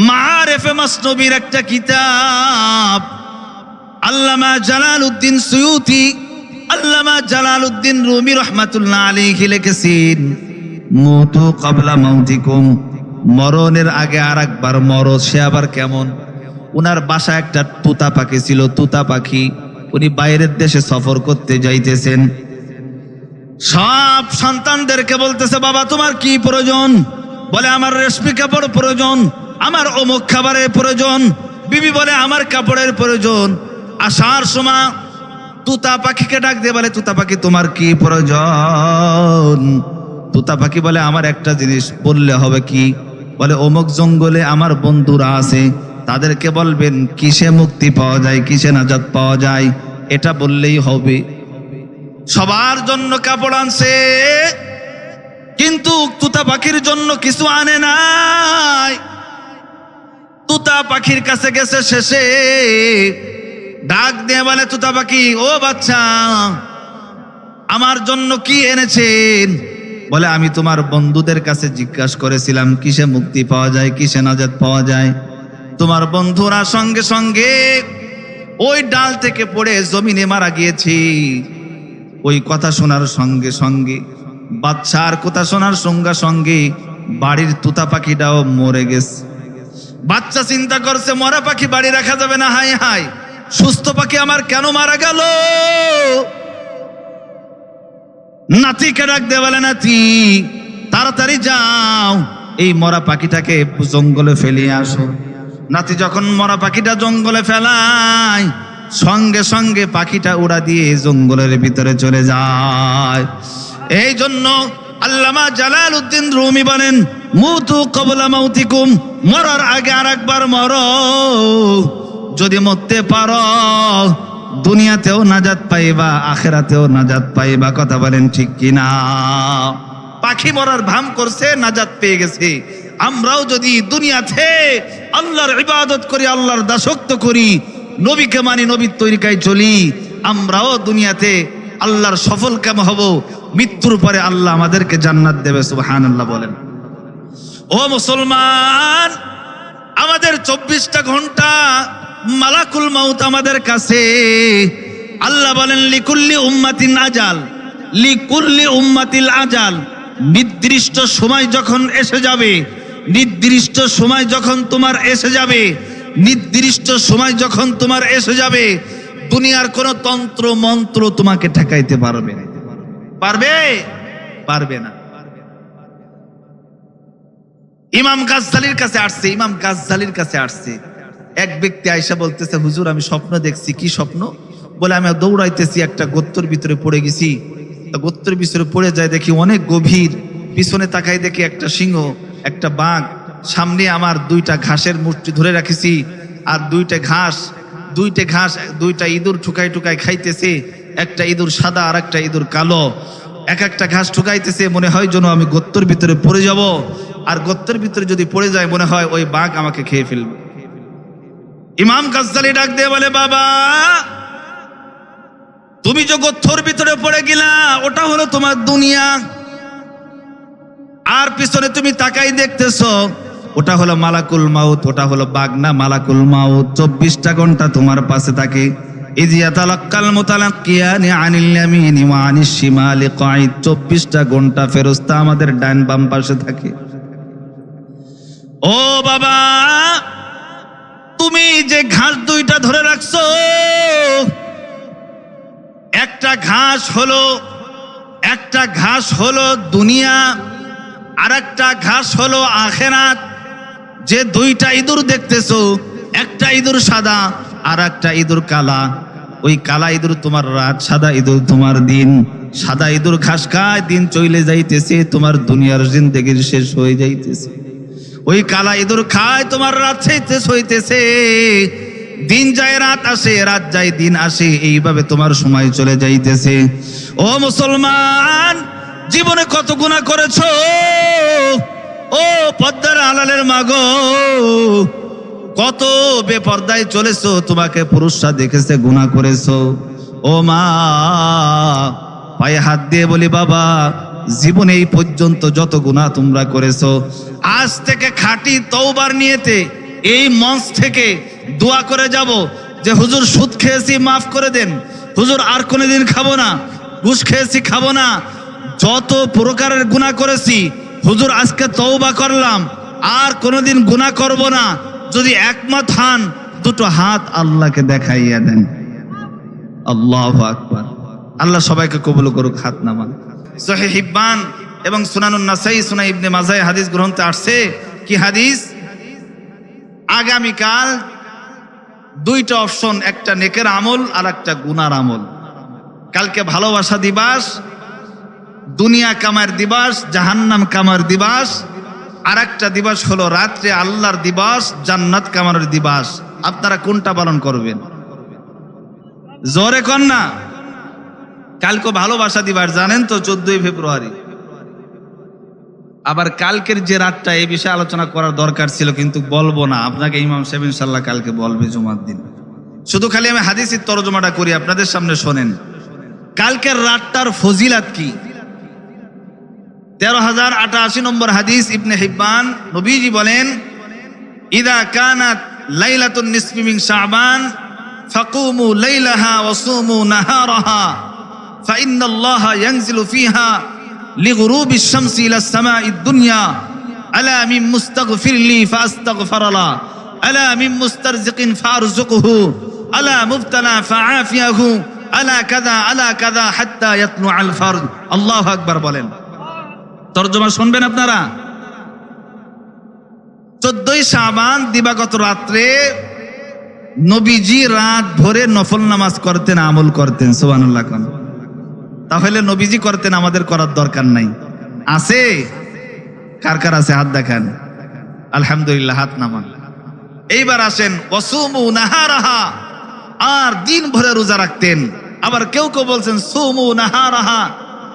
মাআরিফে মাসনবীর একটা কিতাব আল্লামা জালালউদ্দিন সুয়ুতি, আল্লামা জালালউদ্দিন রুমি রাহমাতুল্লাহ আলাইহি লিখেছেন, মুতু ক্বাবলা মাউতিকুম, মরণের আগে আরেকবার মরো। সে আবার কেমন? উনার বাসায় একটা তুতা পাখি ছিল। তুতা পাখি, উনি বাইরের দেশে সফর করতে যাইতেছেন। সব সন্তানদেরকে বলতেছে, বাবা তোমার কি প্রয়োজন? বলে আমার রেশমি কাপড় প্রয়োজন, আমার অমুক খাবারের প্রয়োজন। বিবি বলে আমার কাপড়ের প্রয়োজন। আসার সময় তুতা পাখিকে ডাক দিয়ে বলে, তুতা পাখি তোমার কি প্রয়োজন? তুতা পাখি বলে আমার একটা জিনিস। বললে হবে কি? বলে অমুক জঙ্গলে আমার বন্ধুরা আছে, তাদেরকে বলবেন কিসে মুক্তি পাওয়া যায়, কিসে নাজাত পাওয়া যায়, এটা বললেই হবে। সবার জন্য কাপড় আনছে, কিন্তু তুতা পাখির জন্য কিছু আনে নাই। তুতা পাখির কাছে গেছে, শেষে ডাক দিয়ে বলে, তুতা পাখি, ও বাচ্চা, আমার জন্য কি এনেছেন? বলে আমি তোমার বন্ধুদের কাছে জিজ্ঞাসা করেছিলাম কিসে মুক্তি পাওয়া যায়, কিসে নাজাত পাওয়া যায়। তোমার বন্ধুরা সঙ্গে সঙ্গে ওই ডাল থেকে পড়ে জমিনে মারা গিয়েছে। ওই কথা শোনার সঙ্গে সঙ্গে, বাচ্চার কথা শোনার সঙ্গে সঙ্গে বাড়ির তুতা পাখিটাও মরে গেছে। বাচ্চা চিন্তা করছে মরা পাখি বাড়ি রাখা যাবে না, হাই হাই সুস্থ পাখি আমার কেন মারা গেল। নাতিকে ডাক দিয়ে বলে, নাতি তাড়াতাড়ি যাও এই মরা পাখিটাকে জঙ্গলে ফেলিয়ে আসো। নাতি যখন মরা পাখিটা জঙ্গলে ফেলায়, সঙ্গে সঙ্গে পাখিটা উড়া দিয়ে জঙ্গলের ভিতরে চলে যায়। এই জন্য আল্লামা জালালউদ্দিন রুমি বলেন, মুতু ক্বাবলা মাউতিকুম, মরার আগে আরেকবার মরো। যদি মরতে পারো দুনিয়াতেও নাজাত পাইবা, আখিরাতেও নাজাত পাইবা। কথা বলেন ঠিক কিনা? পাখি মরার ভাম করছে, নাজাত পেয়ে গেছে। আমরাও যদি দুনিয়াতে আল্লাহর ইবাদত করি, আল্লাহর দাসত্ব করি, নবীকে মানি, নবীর তরিকায় চলি, আমরাও দুনিয়াতে আল্লাহর সফল কাম হব। মৃত্যুর পরে আল্লাহ আমাদেরকে জান্নাত দেবে। সুবহানাল্লাহ বলেন। ও মুসলমান, আমাদের 24টা ঘন্টা মালাকুল মাউত আমাদের কাছে। আল্লাহ বলেন লিকুল্লি উম্মাতিন আজাল, লিকুল্লি উম্মাতিল আজাল। নির্দিষ্ট সময় যখন এসে যাবে, নির্দিষ্ট সময় যখন তোমার এসে যাবে, নির্দিষ্ট সময় যখন তোমার এসে যাবে, দুনিয়ার কোন তন্ত্র মন্ত্র তোমাকে ঠেকাইতে পারবে না। পারবে? পারবে না। ইমাম গাজ্জালির কাছে আসছে, ইমাম গাজ্জালির কাছে আসছে এক ব্যক্তি আয়েশা বলতেছে, হুজুর আমি স্বপ্ন দেখছি। কি স্বপ্ন? বলে আমি দৌড়াইতেছি, একটা গর্তের ভিতরে পড়ে গেছি। গর্তের ভিতরে পড়ে যায়, দেখি অনেক গভীর। পিছনে তাকাই দেখি একটা সিংহ, একটা বাঘ। সামনে আমার 2টা ঘাসের মুষ্টি ধরে রাখিছি, আর 2টা ঘাস, দুইটা ইঁদুর ঠুকাই ঠুকাই খাইতেছে। একটা ইঁদুর সাদা আর একটা ইঁদুর কালো। এক একটা ঘাস ঠুকাইতেছে, মনে হয় যেন আমি গর্তের ভিতরে পড়ে যাব। আর গর্তের ভিতরে যদি পড়ে যায় মনে হয় ওই বাঘ আমাকে খেয়ে ফেলবে। ইমাম গাজ্জালি ডাক দিয়ে বলে, বাবা তুমি যে গর্তের ভিতরে পড়ে গেলা, ওটা হলো তোমার দুনিয়া। আর পিছনে তুমি তাকাই দেখতেছো, ওটা হলো মালাকুল মাউত। ওটা হলো বাঘ না, মালাকুল মাউত 24টা ঘন্টা তোমার পাশে থাকে। ইযা তালাক্কাল মুতালাক্কিয়ানি আনিল ইয়ামিনি ওয়া আনিশ শিমালি কাঈদ। 24টা ঘন্টা ফেরেশতা আমাদের ডান বাম পাশে থাকে। ও বাবা, তুমি যে ঘাস 2টা ধরে রাখছো, একটা ঘাস হলো দুনিয়া, আর একটা ঘাস হলো আখিরাত। যে 2টা ইঁদুর দেখতেছো, একটা ইঁদুর সাদা আর একটা ইঁদুর কালা। ওই কালা ইঁদুর তোমার রাত, সাদা ইঁদুর তোমার দিন। সাদা ইঁদুর ঘাস খায়, দিন চলে যাইতেছে, তোমার দুনিয়ার জিন্দেগির শেষ হয়ে যাইতেছে। ওই কালা ইঁদুর খায়, তোমার রাত শেষ হইতেছে। দিন যায় রাত আসে, রাত যায় দিন আসে, এইভাবে তোমার সময় চলে যাইতেছে। ও মুসলমান, জীবনে কত গুনাহ করেছো? ও পর্দার আড়ালের মাগো, কত বেপর্দায় চলেছো, তোমাকে পুরুষরা দেখেছে, গুনাহ করেছো। ও মা, পায়ে হাত দিয়ে বলি, বাবা জীবনে এই পর্যন্ত যত গুনাহ তোমরা করেছো, আজ থেকে খাঁটি তওবার নিয়তে এই মঞ্চ থেকে দোয়া করে যাব যে হুজুর সুদ খেয়েছি মাফ করে দেন, হুজুর আর কোনোদিন খাবো না, ঘুষ খেয়েছি খাবো না, যত প্রকারের গুনাহ করেছি হুজুর আজকে তওবা করলাম, আর কোনোদিন গুনাহ করব না। যদি একমত হন, 2টো হাত আল্লাহকে দেখাইয়া দেন। আল্লাহু আকবার। আল্লাহ সবাইকে কবুল করুক। হাত নামান। সহিহ হিব্বান এবং সুনানুন নাসাই, সুনান ইবনে মাজাহ হাদিস গ্রন্থে আসছে। কি হাদিস? আগামীকাল 2টা অপশন, একটা নেকের আমল আর একটা গুনার আমল। কালকে ভালোবাসা দিবস, দুনিয়া কামার দিবস, জাহান্নাম কামার দিবস। আর একটা দিবস হলো রাত্রে আল্লাহর দিবস, জান্নাত কামানোর দিবস। আপনারা কোনটা পালন করবেন? জোরে কন না। কালকে ভালোবাসা দিবস, জানেন তো 14ই ফেব্রুয়ারি। আবার কালকের যে রাতটা, এই বিষয়ে আলোচনা করার দরকার ছিল, কিন্তু বলবো না। আপনাকে ইমাম সাহেব ইনশাআল্লাহ কালকে বলবে জুমার দিন। শুধু খালি আমি হাদিসের তরজমাটা করি, আপনাদের সামনে শোনেন। কালকের রাতটার ফজিলাত কি? 13,088 নম্বর হাদিস, ইবনে হিব্বান। নবীজি বলেন, ইদা কানাত লাইলাতুন নিসফি মিন শাবান ফাকুমু লাইলাহা ওয়া সুমু নাহারাহা ফাইন্নাল্লাহা ইয়ানজিলু ফিহা লিগুরুবিশ শামসি ইলাস সামাঈদ দুনিয়া আলা মিন মুস্তাগফির লি ফাআস্তাগফিরুল্লাহ আলা মিন মুস্তারজিকিন ফারযুকহু আলা মুবতালা ফাআফিয়াহু আলা কাযা হাত্তা ইয়াতলু আল ফরদ। আল্লাহু আকবার বলেন। তরজমা শুনবেন আপনারা। 14ই শাবান দিবাগত রাত্রে নবীজি রাত ভরে নফল নামাজ করতেন, আমল করতেন। সুবহানাল্লাহ। তাহলে নবীজি করতেন, আমাদের করার দরকার নাই। আছে? কার কার আছে হাত দেখান। আলহামদুলিল্লাহ, হাত নামান। এইবার আসেন ওয়াসুমু নাহারাহা, আর দিন ভরে রোজা রাখতেন। আবার কেউ কেউ বলছেন সুমু নাহারাহা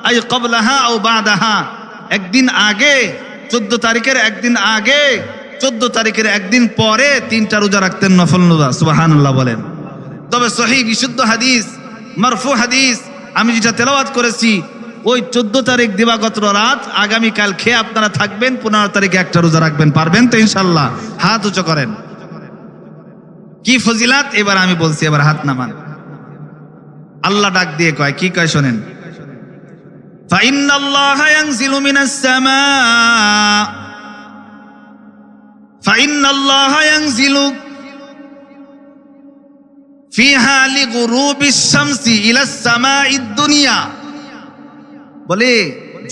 আই ক্বাবলাহা আও বাদাহা, একদিন আগে 14 তারিখের একদিন আগে, 14 তারিখের একদিন পরে 3টা রোজা রাখতেন, নফল রোজা। সুবহানাল্লাহ বলেন। তবে সহিহ বিশুদ্ধ হাদিস, মারফু হাদিস আমি যেটা তেলাওয়াত করেছি, ওই 14 তারিখ দিবাগত রাত আগামীকাল খেয়ে আপনারা থাকবেন, 15 তারিখে একটা রোজা রাখবেন। পারবেন তো ইনশাআল্লাহ? হাত উঁচু করেন। কি ফজিলাত এবার আমি বলছি, এবার হাত নামান। আল্লাহ ডাক দিয়ে কয়, কি কয় শোনেন। ফাইন্নাল্লাহা ইয়ানজিলু মিনাস সামা ফাইন্নাল্লাহা ইয়ানজিলু ফিহা লিগুরুবিশ শামসি ইলাস সামাঈদ দুনিয়া। বলে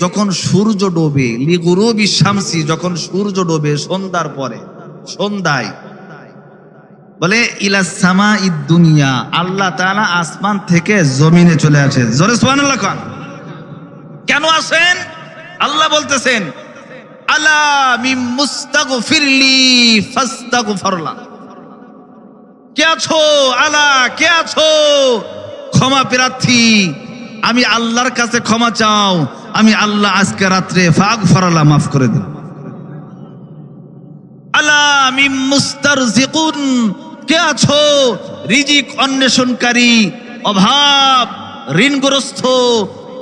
যখন সূর্য ডোবে, লিগুরুবিশ শামসি, যখন সূর্য ডোবে সন্ধ্যার পরে, সন্ধ্যায়, বলে ইলাস সামাঈদ দুনিয়া, আল্লাহ তাআলা আসমান থেকে জমিনে চলে আসে। জোরে সুবহানাল্লাহ কোন। কেন আসেন? আল্লাহ বলতেছেন আলা মিন মুস্তাগফিরলি ফাস্তাগফিরুল্লাহ। কে আছো? আলা, কে আছো? ক্ষমা প্রার্থী, আমি আল্লাহর কাছে ক্ষমা চাও, আমি আল্লাহ আজকে রাত্রে ফাগফিরুল্লাহ, মাফ করে দিন। আলা মিন মুস্তারজিকুন, কে আছো? রিজিক অন্বেষণকারী, অভাব ঋণগ্রস্ত,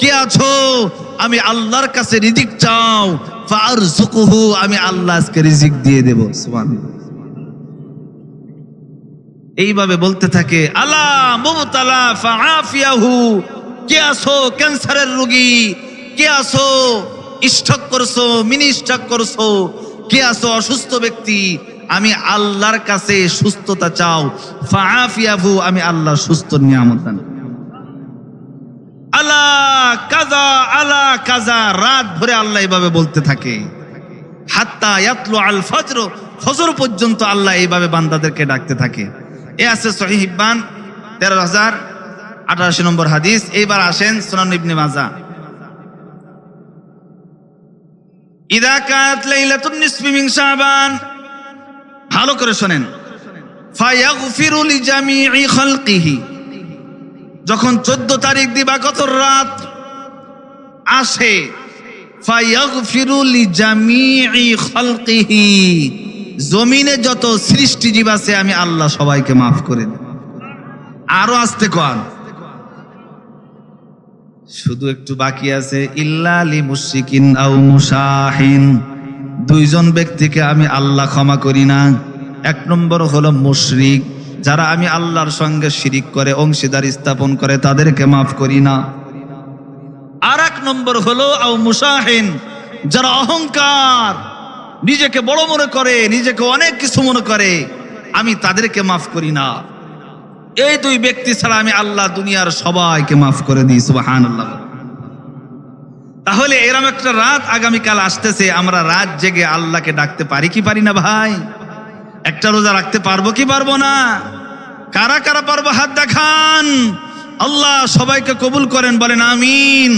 কে আছো? আমি আল্লাহর কাছে রিজিক চাও, ফারযুকুহু, আমি আল্লাহ আজকে রিজিক দিয়ে দেব। সুবহানাল্লাহ। এইভাবে বলতে থাকে। আলা মুবতালা ফাআফিয়াহু, কে আছো ক্যান্সারের রোগী? কে আছো স্ট্রোক করছো, মিনি স্ট্রোক করছো? কে আছো অসুস্থ ব্যক্তি? আমি আল্লাহর কাছে সুস্থতা চাও, ফাআফিয়াহু, আমি আল্লাহ সুস্থ নিয়ামত দান। আলা কাযা, রাত ভরে আল্লাহ এইভাবে বলতে থাকে। হাত্তা ইয়াতলু আল ফজর, ফজর পর্যন্ত আল্লাহ এইভাবে বান্দাদেরকে ডাকতে থাকে। এ আছে সহিহ ইবনে 13088 নম্বর হাদিস। এইবার আসেন সুনান ইবনে মাজাহ। ইযা কানাত লাইলাতুন নিসফি মিন শাবান, ভালো করে শুনেন। ফায়াগফিরু লিজামিই খালকিহি, যখন 14 তারিখ দিবাগত রাত আসে, ফায়াগফিরু লিজামিই খালকিহি, জমিনে যত সৃষ্টিজীব আছে আমি আল্লাহ সবাইকে মাফ করে দিই। আরো আস্তে কোন, শুধু একটু বাকি আছে। ইল্লা লি মুশরিকিন আও মুশাহিন, 2 জন ব্যক্তিকে আমি আল্লাহ ক্ষমা করি না। 1 নম্বর হলো মুশরিক, যারা আমি আল্লাহর সঙ্গে শিরিক করে, অংশীদার স্থাপন করে, তাদেরকে মাফ করি না। আর 1 নম্বর হলো আও মুশাহিন, যারা অহংকার, নিজেকে বড় মনে করে, নিজেকে অনেক কিছু মনে করে, আমি তাদেরকে মাফ করি না। এই 2 ব্যক্তি ছাড়া আমি আল্লাহ দুনিয়ার সবাইকে মাফ করে দিই। সুবহানাল্লাহ। তাহলে এরকম একটা রাত আগামীকাল আসতেছে, আমরা রাত জেগে আল্লাহকে ডাকতে পারি কি পারি না ভাই? একটা রোজা রাখতে পারবো কি পারবো না? কারা কারা পারবো হাত দেখান। আল্লাহ সবাইকে কবুল করেন, বলেন আমিন।